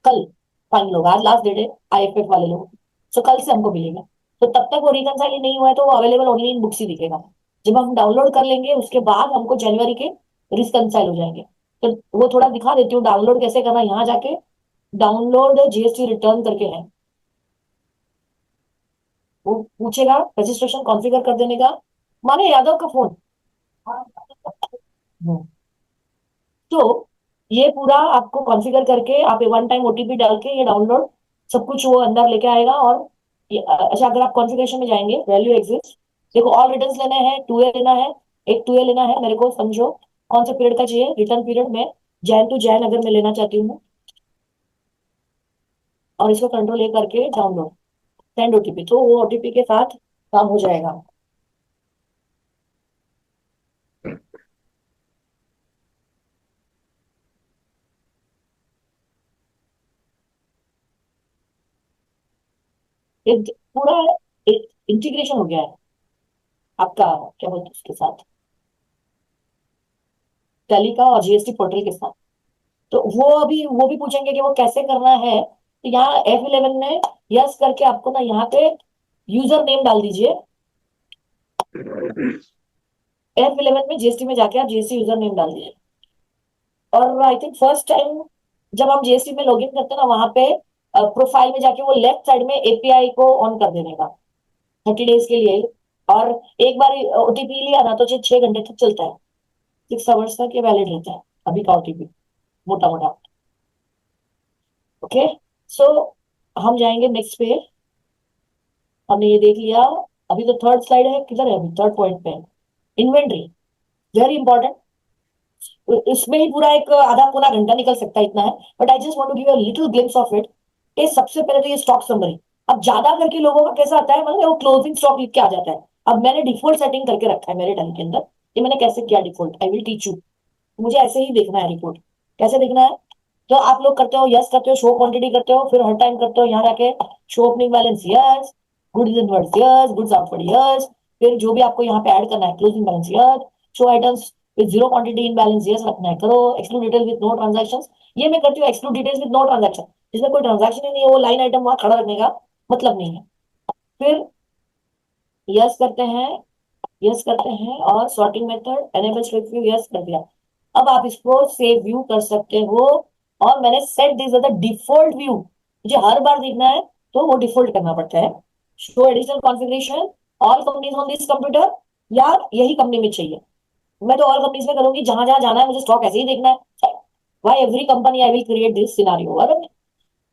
कल फाइनल होगा, आज लास्ट डेट है IFF वाले लोग। सो कल से हमको मिलेगा, तो तब तक वो रिकंसाइल नहीं हुआ है तो वो अवेलेबल ओनली इन बुक्स ही दिखेगा। जब हम डाउनलोड कर लेंगे उसके बाद हमको जनवरी के रिकंसाइल हो जाएंगे। तो वो थोड़ा दिखा देती हूँ डाउनलोड कैसे करना। यहाँ जाके डाउनलोड GST रिटर्न करके है, वो पूछेगा रजिस्ट्रेशन कॉन्फ़िगर कर देने का। माने यादव का फोन। हम्म। तो ये पूरा आपको कॉन्फ़िगर करके आप 1 टाइम OTP डाल के ये डाउनलोड सब कुछ वो अंदर लेके आएगा। और अच्छा, अगर आप कॉन्फ़िगरेशन में जाएंगे, वैल्यू एग्जिस्ट, देखो ऑल रिटर्न्स लेने हैं, 2A लेना है, एक 2A लेना है मेरे को। समझो कौन से पीरियड का चाहिए रिटर्न पीरियड में, जैन टू जैन अगर मैं लेना चाहती हूँ, और इसको कंट्रोल A करके डाउनलोड, सेंड OTP, तो वो OTP के साथ काम हो जाएगा। एक पूरा इंटीग्रेशन हो गया है आपका, क्या बोलते हैं उसके साथ, टैली का और GST पोर्टल के साथ। तो वो भी पूछेंगे कि वो कैसे करना है। तो यहाँ F11 में यस करके आपको ना यहाँ पे यूजर नेम डाल दीजिए। F11 में GST में जाके आप GST यूजर नेम डाल दीजिए। और आई थिंक फर्स्ट टाइम जब हम GST में लॉगिन करते हैं ना, वहां पे प्रोफाइल में जाके वो लेफ्ट साइड में API को ऑन कर देने का 30 डेज के लिए। और एक बार OTP लिया ना तो 6 घंटे तक चलता है, 6 आवर्स तक ये वैलिड रहता है अभी का OTP, मोटा मोटा। ओके, सो हम जाएंगे नेक्स्ट पे। हमने ये देख लिया। अभी तो थर्ड स्लाइड है, किधर है? अभी थर्ड पॉइंट पे इन्वेंट्री, वेरी इंपॉर्टेंट। इसमें ही पूरा एक आधा पौना घंटा निकल सकता है, इतना है। But I just want to give a little glimpse of it. ये सबसे पहले तो ये स्टॉक समरी। अब ज्यादा करके लोगों का कैसा आता है, मतलब वो क्लोजिंग स्टॉक लिख के आ जाता है। अब मैंने डिफॉल्ट सेटिंग करके रखा है मेरे टैली के अंदर। ये मैंने कैसे किया default, I will teach you. मुझे ऐसे ही देखना है रिपोर्ट, कैसे देखना है। तो आप लोग करते हो यस करते हो, शो क्वांटिटी करते हो, फिर हर टाइम करते हो यहाँ जाके show opening balance yes, goods inwards yes, goods outward yes, फिर जो भी आपको यहाँ पे ऐड करना है closing balance yes, show items with zero quantity in balance yes रखना है करो, exclude detail with no transaction. ये मैं करती हूँ exclude details with no transaction, जिसमें कोई ट्रांजैक्शन ही नहीं है, वो लाइन आइटम वहां खड़ा रखने का मतलब नहीं है। फिर यस करते हैं, यस करते हैं, और sorting method enable strip view yes कर दिया। अब आप इसको सेव व्यू कर सकते हो। और मैंने set this as the default view, मुझे हर बार देखना है तो वो डिफॉल्ट करना पड़ता है। Show additional configuration all companies on this computer, या यही कंपनी में चाहिए। मैं तो ऑल कंपनीज में करूंगी, जहां जहां जाना है मुझे स्टॉक ऐसे ही देखना है। Why every company I will create this scenario.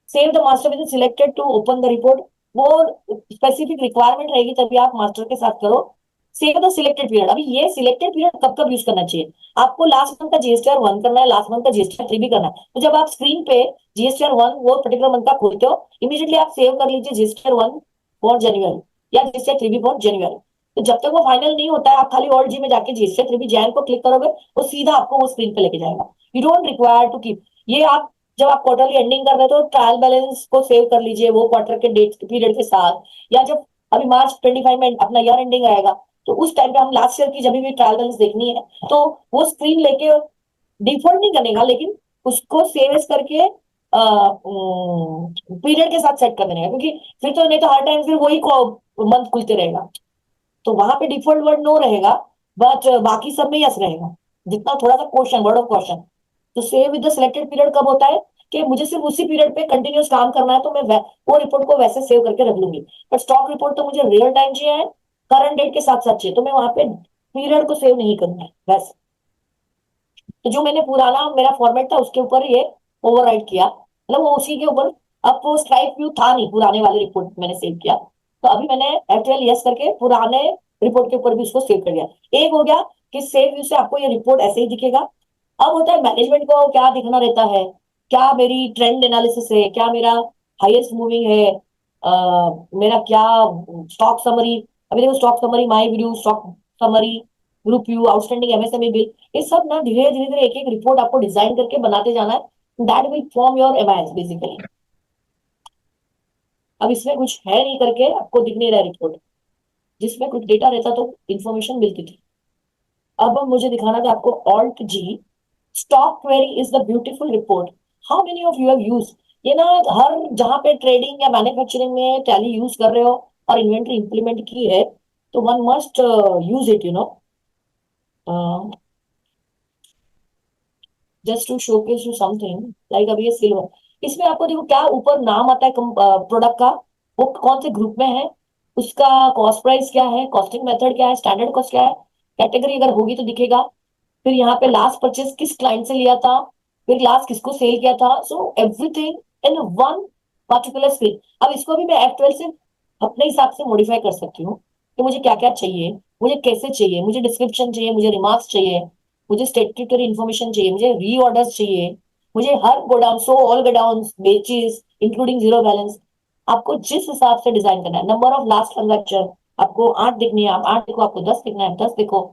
Save the master with selected to open the report. वो स्पेसिफिक रिक्वायरमेंट रहेगी तभी आप मास्टर के साथ करो। Save the selected period. अभी ये सिलेक्टेड पीरियड कब कब यूज करना चाहिए? आपको लास्ट मंथ का जीएसटीआर 1 करना है, लास्ट मंथ का जीएसटीआर 3 भी करना है, तो जब आप स्क्रीन पे जीएसटीआर 1 वो पर्टिकुलर मंथ का खोलते हो, इमीडिएटली आप सेव कर लीजिए जीएसटीआर 1 फॉर जनवरी या जीएसटीआर 3 भी फॉर जनवरी। तो जब तक वो फाइनल नहीं होता है, आप खाली ऑल्ट जी में जाके जीएसटीआर 3 भी जैन को क्लिक करोगे, वो सीधा आपको वो स्क्रीन पे लेके जाएगा। You don't require to keep ये। आप जब आप क्वार्टरली एंडिंग कर रहे हो तो ट्रायल बैलेंस को सेव कर लीजिए वो क्वार्टर के डेट पीरियड के साथ, या जब अभी मार्च 25 में अपना ईयर एंडिंग आएगा तो उस टाइम पे हम लास्ट ईयर की जब भी ट्रायल बैलेंस देखनी है तो वो स्क्रीन लेके डिफॉल्ट नहीं करेगा, लेकिन उसको सेव एज करके पीरियड के साथ सेट कर देना है, क्योंकि फिर तो नहीं तो हर टाइम फिर वही मंथ खुलते रहेगा। तो वहां पे डिफॉल्ट वर्ड नो रहेगा, बट बाकी सब में यस रहेगा, जितना थोड़ा सा क्वेश्चन वर्ड ऑफ क्वेश्चन। तो save with the selected period कब होता है कि मुझे सिर्फ उसी पीरियड पे कंटिन्यूस काम करना है, तो मैं वो रिपोर्ट को वैसे सेव करके रख लूंगी। बट स्टॉक रिपोर्ट तो मुझे रियल टाइम चाहिए, करंट डेट के साथ साथ चाहिए, तो मैं वहां पे पीरियड को सेव नहीं करूंगी बस। तो जो मैंने पुराना मेरा फॉर्मेट था उसके ऊपर ये ओवरराइड किया, मतलब वो उसी के ऊपर। अब वो स्ट्राइक व्यू था नहीं, पुराने वाले रिपोर्ट मैंने सेव किया, तो अभी मैंने F12 यस करके पुराने रिपोर्ट के ऊपर भी उसको सेव कर दिया। एक हो गया कि सेव व्यू से आपको ये रिपोर्ट ऐसे ही दिखेगा। अब होता है मैनेजमेंट को क्या दिखना रहता है, क्या मेरी ट्रेंड एनालिसिस है, क्या मेरा हाईएस्ट मूविंग है, मेरा क्या स्टॉक समरी। अभी देखो stock summary, my video, stock summary, group view, outstanding MSME bill, ये सब ना धीरे धीरे धीरे एक एक रिपोर्ट आपको डिजाइन करके बनाते जाना है। That will form your MIS basically. अब इसमें कुछ है नहीं करके आपको दिख नहीं रहा रिपोर्ट, जिसमें कुछ डेटा रहता तो इंफॉर्मेशन मिलती थी। अब मुझे दिखाना था आपको alt G stock query is the beautiful report. How many of you have use ये ना? हर जहां पे ट्रेडिंग या मैन्युफैक्चरिंग में टैली यूज कर रहे हो और इन्वेंट्री इंप्लीमेंट की है, तो one must use it, you know, just to showcase you something. Like अभी ये सिल्वर, इसमें आपको देखो क्या ऊपर नाम आता है प्रोडक्ट का, वो कौन से ग्रुप में है, उसका कॉस्ट प्राइस क्या है, कॉस्टिंग मेथड क्या है, स्टैंडर्ड कॉस्ट क्या है, कैटेगरी अगर होगी तो दिखेगा। फिर यहाँ पे लास्ट परचेज किस क्लाइंट से लिया था, फिर लास्ट किसको सेल किया था, so everything in one particular screen. अब इसको भी मैं F12 से अपने हिसाब से मॉडिफाई कर सकती हूँ कि मुझे क्या क्या चाहिए, मुझे कैसे चाहिए, मुझे डिस्क्रिप्शन चाहिए, मुझे रिमार्क्स चाहिए, मुझे स्टेट्यूटरी इन्फॉर्मेशन चाहिए, मुझे रीऑर्डर्स चाहिए, मुझे हर godown, so all godown batches including zero balance, आपको जिस हिसाब से डिजाइन करना है। नंबर ऑफ लास्ट ट्रांजेक्शन आपको 8 दिखनी है, आप 8 देखो, आपको 10 दिखना है 10 देखो।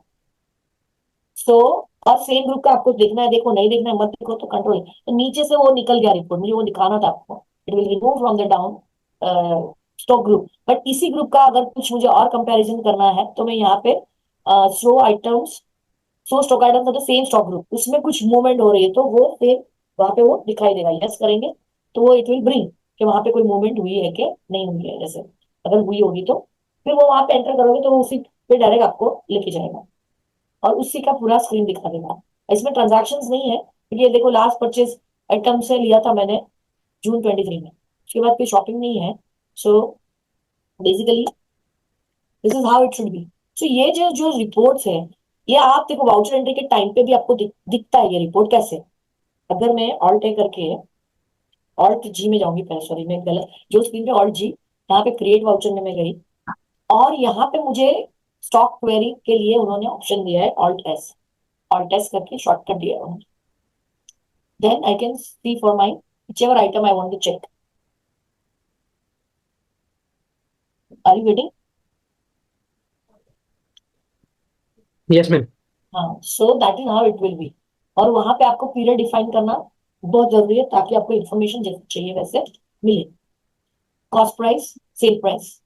सो और सेम ग्रुप का आपको देखना है देखो, नहीं देखना है मत देखो, तो कंट्रोल। तो नीचे से वो निकल गया रिपोर्ट, मुझे वो दिखाना था आपको। It will remove from the down stock group. But इसी ग्रुप का अगर कुछ मुझे और कंपैरिजन करना है तो मैं यहाँ पे show items, so stock items of the same stock group, उसमें कुछ मूवमेंट हो रही है तो वो फिर वहां पे वो दिखाई देगा। यस करेंगे तो वो इट विल ब्रिंग कि वहां पे कोई मूवमेंट हुई है कि नहीं हुई है। जैसे अगर हुई होगी तो फिर वो वहां पे एंटर करोगे तो वो उसी पे डायरेक्ट आपको लेके जाएगा और उसी का पूरा स्क्रीन दिखा देगा। इसमें ट्रांजैक्शंस नहीं है, क्योंकि ये देखो लास्ट परचेज आइटम से लिया था मैंने जून 23 में, उसके बाद कोई शॉपिंग नहीं है। So basically this is how it should be. So ये जो जो रिपोर्ट्स है, ये आप देखो वाउचर एंट्री के टाइम पे भी आपको दिखता है ये रिपोर्ट कैसे। अगर मैं ऑल्ट ए करके ऑल्ट जी में जाऊंगी, पहले सॉरी मैं गलत, जो स्क्रीन पे ऑल्ट जी, यहाँ पे क्रिएट वाउचर में मैं गई और यहाँ पे मुझे स्टॉक क्वेरी के लिए उन्होंने ऑप्शन दिया है ऑल्ट एस करके शॉर्टकट दिया है उन्होंने। Then I can see for my whichever item I want to check. Are you getting? Yes, ma'am. हाँ, so that is how it will be. और वहां पे आपको पीरियड डिफाइन करना बहुत जरूरी है ताकि आपको इन्फॉर्मेशन जैसे चाहिए वैसे मिले। कॉस्ट प्राइस, सेल प्राइस,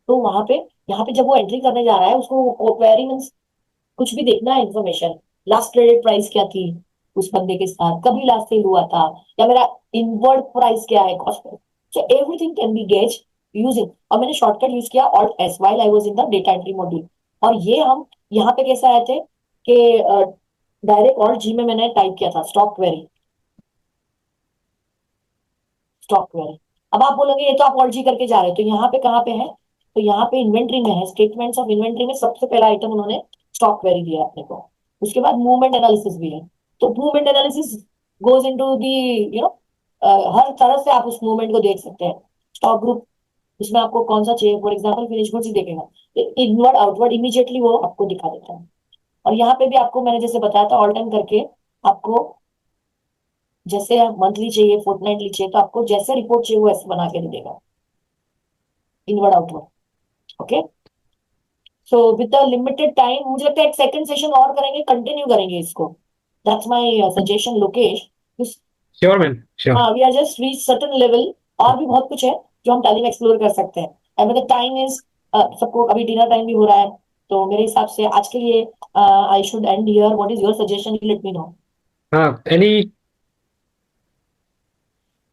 तो वहां पे यहाँ पे जब वो एंट्री करने जा रहा है उसको क्वेरी मींस कुछ भी देखना है इन्फॉर्मेशन, लास्ट क्रेडिट प्राइस क्या थी उस बंदे के साथ, कभी लास्ट सेल हुआ था, या मेरा इनवर्ड प्राइस क्या है, cost price, so everything can be gauge using. और मैंने शॉर्टकट यूज किया alt S while I was in the data entry module. और ये हम यहाँ पे कैसे आए थे कि डायरेक्ट ऑल्ट जी में मैंने टाइप किया था स्टॉक क्वेरी, स्टॉक क्वेरी। अब आप बोलोगे ये तो आप ऑल्ट जी करके जा रहे हो, तो यहाँ पे कहाँ पे है, तो यहाँ पे इन्वेंट्री में है, स्टेटमेंट्स ऑफ इन्वेंट्री में सबसे पहला आइटम उन्होंने स्टॉक क्वेरी दिया है अपने को। उसके बाद मूवमेंट एनालिसिस भी है, तो movement analysis goes into the, you know, हर तरह से आप उस मूवमेंट को देख सकते हैं। स्टॉक ग्रुप उसमें आपको कौन सा चाहिए, फॉर एग्जाम्पल फिनिश गुड्स ही देखेगा, इनवर्ड आउटवर्ड इमीडिएटली वो आपको दिखा देता है। और यहाँ पे भी आपको मैंने जैसे बताया था ऑल टाइम करके, आपको जैसे मंथली चाहिए, फोर्टनाइटली चाहिए, तो आपको जैसे रिपोर्ट चाहिए वो ऐसे बना के दे देगा, inward outward. Okay, so with the limited time, मुझे लगता है एक सेकंड सेशन और करेंगे, कंटिन्यू करेंगे इसको। That's my suggestion Lokesh. Sure ma'am, sure. हाँ, we are just reach certain level, और भी बहुत कुछ है जो हम टैली में एक्सप्लोर कर सकते हैं। एंड द टाइम इज, सबको अभी डिनर टाइम भी हो रहा है, तो मेरे हिसाब से आज के लिए I should and here. What is your suggestion, let me know. हाँ, एनी।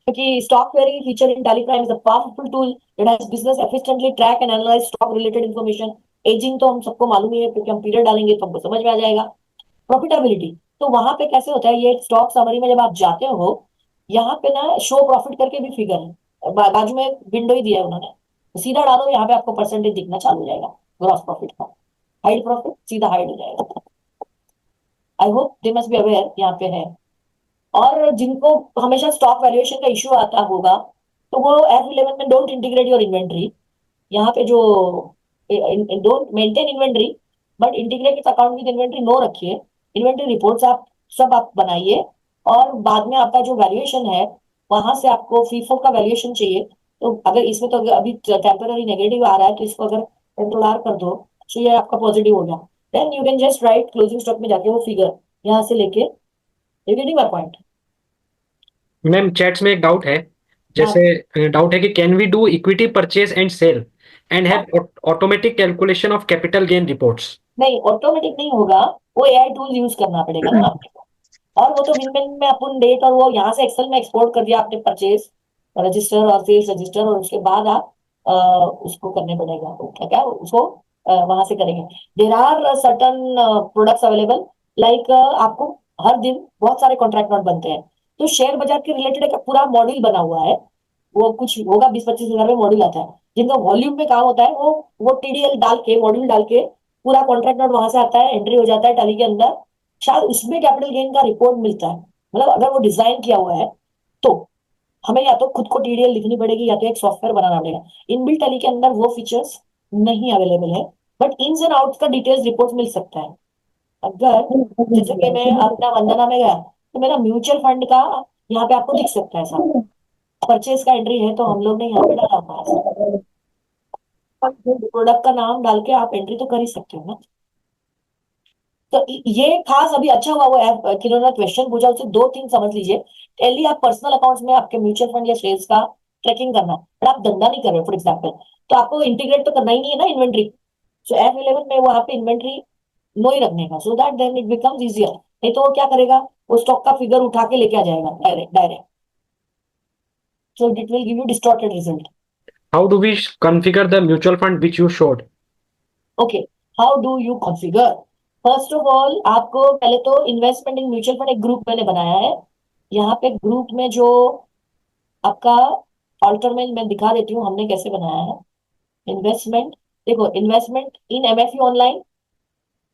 क्योंकि stock wearing feature in Tally prime is a powerful tool that helps business efficiently track and analyse stock related information. Ageing तो हम सबको मालूम ही है, क्योंकि हम period डालेंगे तो हमको समझ में आ जाएगा। प्रॉफिटेबिलिटी, तो वहां पे कैसे होता है, ये स्टॉक समरी में जब आप जाते हो, यहाँ पे ना शो प्रॉफिट करके भी फिगर है, बाजू में विंडो ही दिया है उन्होंने, तो सीधा डालो, यहाँ पे आपको परसेंटेज दिखना चालू हो जाएगा ग्रॉस प्रॉफिट का। हाइड प्रॉफिट सीधा हाइड हो जाएगा। I hope they must be aware, यहाँ पे है। और जिनको हमेशा स्टॉक वैल्यूएशन का इश्यू आता होगा, तो वो F11 में डोंट इंटीग्रेट योर इन्वेंट्री, यहाँ पे जो don't maintain inventory but integrate account with inventory no रखिए। इन्वेंट्री रिपोर्ट्स आप सब आप बनाइए, और बाद में आपका जो वैल्यूएशन है, वहां से आपको फीफो का वैल्यूएशन चाहिए। तो अगर इसमें तो अभी टेम्पररी नेगेटिव आ रहा है, तो इसको अगर कंट्रोल आर कर दो, तो ये आपका पॉजिटिव हो गया। Then you can just write closing stock में जाके वो फिगर यहाँ से लेके, you getting my point. Ma'am, chats में एक डाउट है। हाँ, जैसे डाउट है कि can we do equity purchase and sale and have automatic calculation of capital gain reports? नहीं, ऑटोमेटिक नहीं होगा, वो एआई टूल यूज करना पड़ेगा ना आपको। और वो तो विन में अपन डेट और वो यहाँ से एक्सेल में एक्सपोर्ट कर दिया आपने, परचेज रजिस्टर और सेल्स रजिस्टर, और उसके बाद आप उसको करने पड़ेगा, क्या क्या उसको वहां से करेंगे। There are certain products available, like आपको हर दिन बहुत सारे कॉन्ट्रैक्ट नोट बनते हैं, तो शेयर बाजार के रिलेटेड एक पूरा मॉड्यूल बना हुआ है। वो कुछ होगा 20-25 हजार में मॉड्यूल आता है, जिनका वॉल्यूम में काम होता है, वो टीडीएल डाल के, मॉड्यूल डाल के पूरा कॉन्ट्रैक्ट नोट वहां से आता है, एंट्री हो जाता है टैली के अंदर। शायद उसमें कैपिटल गेन का रिपोर्ट मिलता है, मतलब अगर वो डिजाइन किया हुआ है, तो हमें या तो खुद को टीडीएल लिखनी पड़ेगी, या तो एक सॉफ्टवेयर बनाना पड़ेगा। इनबिल्ट टैली के अंदर वो फीचर्स नहीं अवेलेबल है, बट इन्स एंड आउट्स का डिटेल्स रिपोर्ट मिल सकता है। अगर जैसे कि मैं अपना वंदना में गया, तो मेरा म्यूचुअल फंड का यहाँ पे आपको दिख सकता है साहब, परचेज का एंट्री है, तो हम लोग ने यहाँ पे डाला हुआ है, प्रोडक्ट का नाम डाल के आप एंट्री तो कर ही सकते हो ना। तो ये खास अभी अच्छा हुआ वो ऐप, किन्होंने क्वेश्चन पूछा, उससे दो तीन समझ लीजिए। पहली, आप पर्सनल अकाउंट्स में आपके म्यूचुअल फंड या शेयर्स का ट्रैकिंग करना, पर आप धंधा नहीं कर रहे फॉर एग्जाम्पल, तो आपको इंटीग्रेट तो करना ही नहीं है ना इन्वेंट्री। सो F11 में वहां पे इन्वेंट्री नो ही रखने का, so that then it becomes easier. नहीं तो वो क्या करेगा, वो स्टॉक का फिगर उठा के लेके आ जाएगा direct direct, so it will give you distorted result. How do we configure the mutual fund which you showed? Okay, how do you configure? First of all, आपको पहले तो इन्वेस्टमेंट इन म्यूचुअल फंड एक group मैंने बनाया है। यहाँ पे group में जो आपका ऑल्टर में मैं दिखा देती हूँ हमने कैसे बनाया है। इन्वेस्टमेंट, देखो इन्वेस्टमेंट इन एमएफई ऑनलाइन,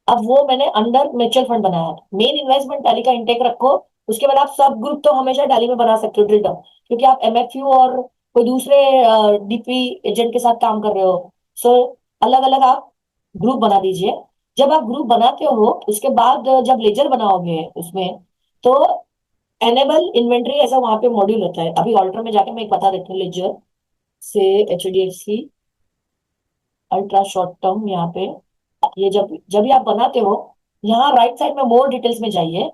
अब वो मैंने अंडर म्यूचुअल फंड बनाया है। मेन इन्वेस्टमेंट टैली का इंटेक रखो, उसके बाद आप सब ग्रुप तो हमेशा टैली में बना सकते हो ड्रिल डाउन, क्योंकि आप एमएफयू और कोई दूसरे डीपी एजेंट के साथ काम कर रहे हो, सो अलग अलग आप ग्रुप बना दीजिए। जब आप ग्रुप बनाते हो, उसके बाद जब लेजर बनाओगे उसमें, तो एनेबल इन्वेंट्री ऐसा वहां पे मॉड्यूल होता है। अभी ऑल्टर में जाके मैं एक बता देती हूँ, लेजर से HDFC अल्ट्रा शॉर्ट टर्म, यहाँ पे ये जब जब भी आप बनाते हो, यहाँ राइट साइड में मोर डिटेल्स में जाइए,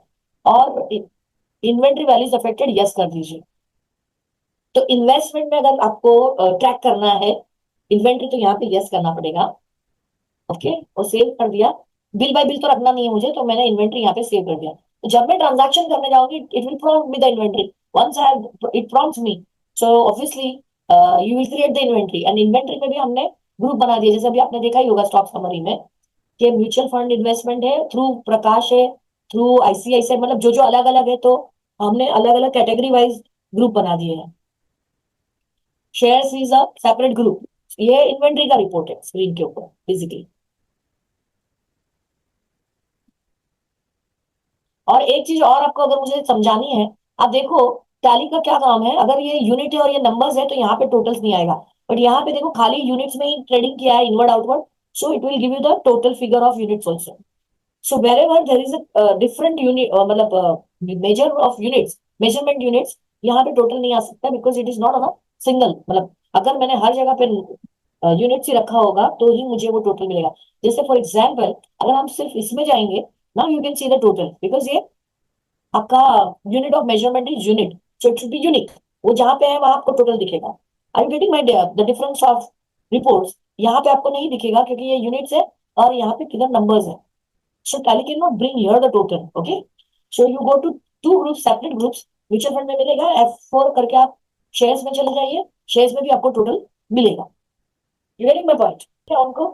और इन्वेंट्री वैल्यूज अफेक्टेड यस कर दीजिए। तो इन्वेस्टमेंट में अगर आपको ट्रैक करना है इन्वेंट्री, तो यहाँ पे यस करना पड़ेगा। ओके, और सेव कर दिया। बिल बाय बिल तो रखना नहीं है मुझे, तो मैंने इन्वेंट्री यहाँ पे सेव कर दिया। तो जब मैं ट्रांजैक्शन करने जाऊंगी, it will prompt me the inventory, once I it prompts me, so obviously you will create the inventory. And inventory में भी हमने ग्रुप बना दिया, जैसे अभी आपने देखा ही होगा स्टॉक समरी में, कि म्यूचुअल फंड इन्वेस्टमेंट है थ्रू प्रकाश है, थ्रू ICICI, मतलब जो जो अलग अलग है, तो हमने अलग अलग कैटेगरी वाइज ग्रुप बना दिए हैं। Shares is a separate group. ये इन्वेंट्री का रिपोर्ट है स्क्रीन के ऊपर बेसिकली। और एक चीज और आपको अगर मुझे समझानी है, आप देखो टैली का क्या काम है, अगर ये यूनिट है और ये नंबर्स है, तो यहाँ पे टोटल्स नहीं आएगा। बट यहाँ पे देखो खाली यूनिट्स में ही ट्रेडिंग किया है inward outward, so it will give you the total figure of units also. So wherever there is a different unit मतलब measure of units, measurement units, यहाँ पे टोटल नहीं आ सकता because it is not on a single, मतलब अगर मैंने हर जगह पे यूनिट्स ही रखा होगा तो ही मुझे वो टोटल मिलेगा. जैसे फॉर एग्जाम्पल अगर हम सिर्फ इसमें जाएंगे, now you can see the total because ये आपका unit of measurement is unit, so it should be unique. वो जहाँ पे है वहां आपको टोटल दिखेगा. I am getting my the difference of reports यहाँ पे आपको नहीं दिखेगा क्योंकि ये यूनिट्स है और यहाँ पे किधर नंबर्स है. So Tally cannot bring here the total. Okay. So you go to two groups, separate groups. Mutual fund में मिलेगा F4 करके आप शेयर्स में चले जाइए, शेयर्स में भी आपको टोटल मिलेगा. You getting my point? क्या उनको